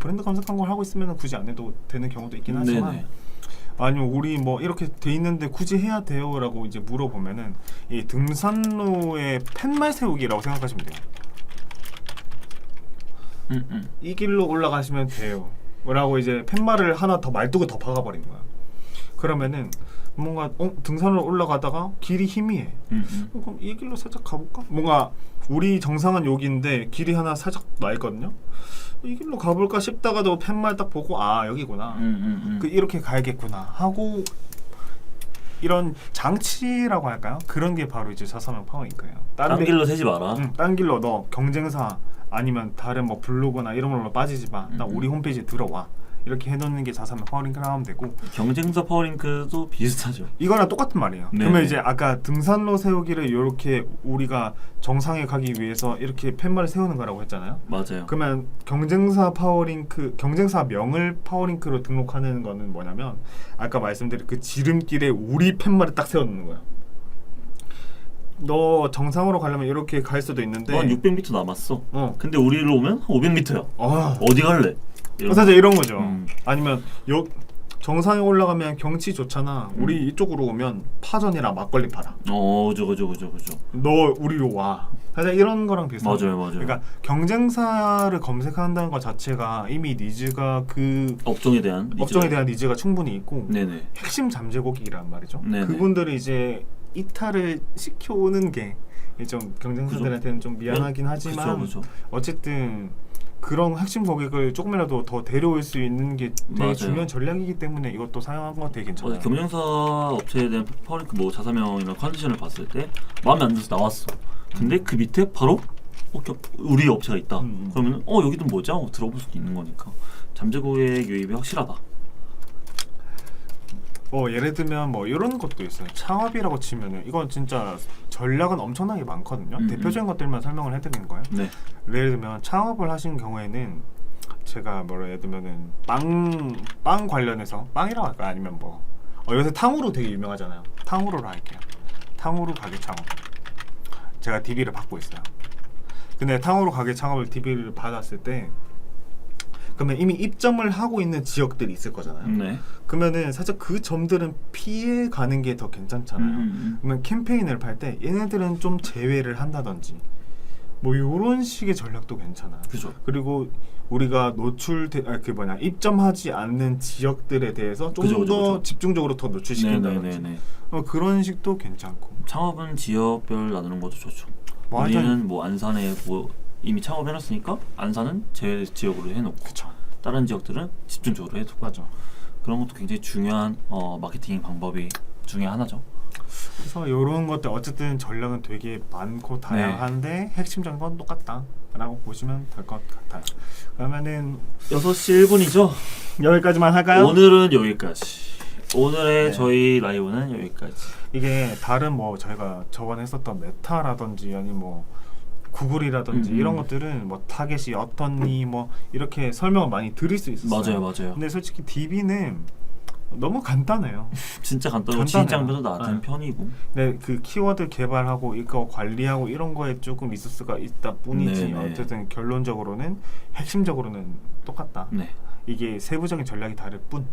S3: 브랜드 검색 광고를 하고 있으면 굳이 안 해도 되는 경우도 있긴 하지만
S2: 네네.
S3: 아니면 우리 뭐 이렇게 돼 있는데 굳이 해야 돼요? 라고 이제 물어보면은 이 등산로의 팻말 세우기라고 생각하시면 돼요. 이 길로 올라가시면 돼요 라고 이제 팻말을 하나 더 말뚝을 더 박아버린 거야. 그러면은 뭔가 등산을 올라가다가 길이 희미해. 그럼 이 길로 살짝 가볼까? 뭔가 우리 정상은 여기인데 길이 하나 살짝 나 있거든요. 이 길로 가볼까 싶다가도 팻말 딱 보고 여기구나. 이렇게 가야겠구나 하고 이런 장치라고 할까요? 그런 게 바로 이제 자사명 파워링크예요.
S2: 딴 길로 새지 마라.
S3: 딴 길로 너 경쟁사 아니면 다른 뭐 블로그나 이런 걸로 빠지지 마. 나 우리 홈페이지에 들어와. 이렇게 해놓는 게 자사명 파워링크라고 하면 되고
S2: 경쟁사 파워링크도 비슷하죠.
S3: 이거랑 똑같은 말이에요.
S2: 네네.
S3: 그러면 이제 아까 등산로 세우기를 이렇게 우리가 정상에 가기 위해서 이렇게 팻말을 세우는 거라고 했잖아요.
S2: 맞아요.
S3: 그러면 경쟁사 파워링크, 경쟁사 명을 파워링크로 등록하는 거는 뭐냐면 아까 말씀드린 그 지름길에 우리 팻말을 딱 세워놓는 거야. 너 정상으로 가려면 이렇게 갈 수도 있는데
S2: 한 600m 남았어. 근데 우리로 오면 500m야. 어디 갈래?
S3: 사실 이런 거죠.
S2: 음.
S3: 아니면 정상에 올라가면 경치 좋잖아. 우리 이쪽으로 오면 파전이랑 막걸리 팔아.
S2: 그죠.
S3: 너 우리로 와. 사실 이런 거랑 비슷해.
S2: 맞아요.
S3: 그러니까 경쟁사를 검색한다는 것 자체가 이미 니즈가 그
S2: 업종에 대한
S3: 니즈가 충분히 있고
S2: 네네.
S3: 핵심 잠재고기란 말이죠.
S2: 네네.
S3: 그분들이 이제 이탈을 시켜오는 게 좀 경쟁사들한테는 좀 미안하긴 하지만
S2: 그죠.
S3: 어쨌든 그런 핵심 고객을 조금이라도 더 데려올 수 있는 게 되게
S2: 맞아요.
S3: 중요한 전략이기 때문에 이것도 사용한 건 되게 괜찮아요.
S2: 경쟁사 업체에 대한 뭐 자사명이나 컨디션을 봤을 때 마음에 안 들어서 나왔어. 근데 그 밑에 바로 우리 업체가 있다. 그러면 여기도 뭐지? 하고 들어볼 수도 있는 거니까 잠재고객 유입이 확실하다.
S3: 예를 들면 뭐 이런 것도 있어요. 창업이라고 치면은 이건 진짜 전략은 엄청나게 많거든요. 대표적인 것들만 설명을 해드리는 거예요.
S2: 네.
S3: 예를 들면 창업을 하신 경우에는 제가 예를 들면은 빵 관련해서 빵이라고 할까요? 아니면 뭐 요새 탕후루 되게 유명하잖아요. 탕후루로 할게요. 탕후루 가게 창업. 제가 DB를 받고 있어요. 근데 탕후루 가게 창업을 DB를 받았을 때 그러면 이미 입점을 하고 있는 지역들이 있을 거잖아요.
S2: 네.
S3: 그러면은 살짝 그 점들은 피해 가는 게 더 괜찮잖아요. 그러면 캠페인을 팔 때 얘네들은 좀 제외를 한다든지 뭐 이런 식의 전략도 괜찮아요.
S2: 그죠.
S3: 그리고 우리가 입점하지 않는 지역들에 대해서 좀 더 집중적으로 더 노출시킨다든지 그런 식도 괜찮고.
S2: 창업은 지역별 나누는 것도 좋죠.
S3: 맞아요.
S2: 우리는 뭐 안산에 뭐 이미 창업해놨으니까 안산은 제외 지역으로 해놓고
S3: 그쵸.
S2: 다른 지역들은 집중적으로 해두고
S3: 맞아.
S2: 그런 것도 굉장히 중요한 마케팅 방법이 중에 하나죠.
S3: 그래서 이런 것들 어쨌든 전략은 되게 많고 다양한데 핵심적인 건 똑같다라고 보시면 될 것 같아요. 그러면은
S2: 6시 1분이죠.
S3: 여기까지만 할까요?
S2: 오늘은 여기까지. 오늘의 저희 라이브는 여기까지.
S3: 이게 다른 뭐 저희가 저번에 했었던 메타라든지 아니면 뭐 구글이라든지 이런 것들은 뭐 타겟이 어떻니 뭐 이렇게 설명을 많이 드릴 수 있었어요.
S2: 맞아요.
S3: 근데 솔직히 DB는 너무 간단해요.
S2: 진짜 간단하고 진입장벽도 낮은 편이고.
S3: 네, 그 키워드 개발하고 이거 관리하고 이런 거에 조금 리소스가 있다 뿐이지 어쨌든 결론적으로는 핵심적으로는 똑같다.
S2: 네.
S3: 이게 세부적인 전략이 다를 뿐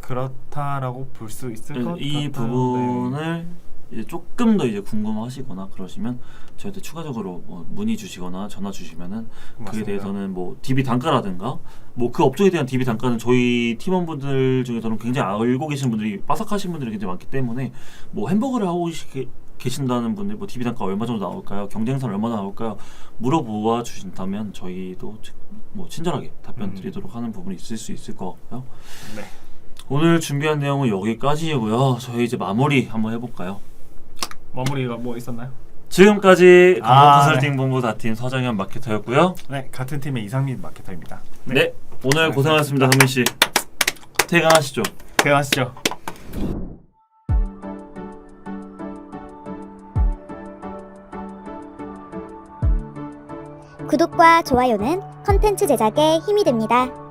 S3: 그렇다라고 볼 수 있을 것 같아요.
S2: 이 부분을 이제 조금 더 이제 궁금하시거나 그러시면 저희한테 추가적으로 문의 주시거나 전화 주시면은
S3: 맞습니다.
S2: 그에 대해서는 뭐 DB 단가라든가 뭐 그 업종에 대한 DB 단가는 저희 팀원분들 중에서는 굉장히 알고 계신 분들이 빠삭하신 분들이 굉장히 많기 때문에 뭐 햄버거를 하고 계신다는 분들 뭐 DB 단가 얼마 정도 나올까요? 경쟁사는 얼마나 나올까요? 물어보아 주신다면 저희도 뭐 친절하게 답변 드리도록 하는 부분이 있을 수 있을 것 같고요.
S3: 네.
S2: 오늘 준비한 내용은 여기까지이고요. 저희 이제 마무리 한번 해볼까요?
S3: 마무리가 뭐 있었나요?
S2: 지금까지 컨설팅 본부 다팀 서정현 마케터였고요.
S3: 네, 같은 팀의 이상민 마케터입니다.
S2: 네, 오늘 고생하셨습니다, 성민 씨. 퇴근하시죠.
S3: 퇴근하시죠.
S4: 구독과 좋아요는 컨텐츠 제작에 힘이 됩니다.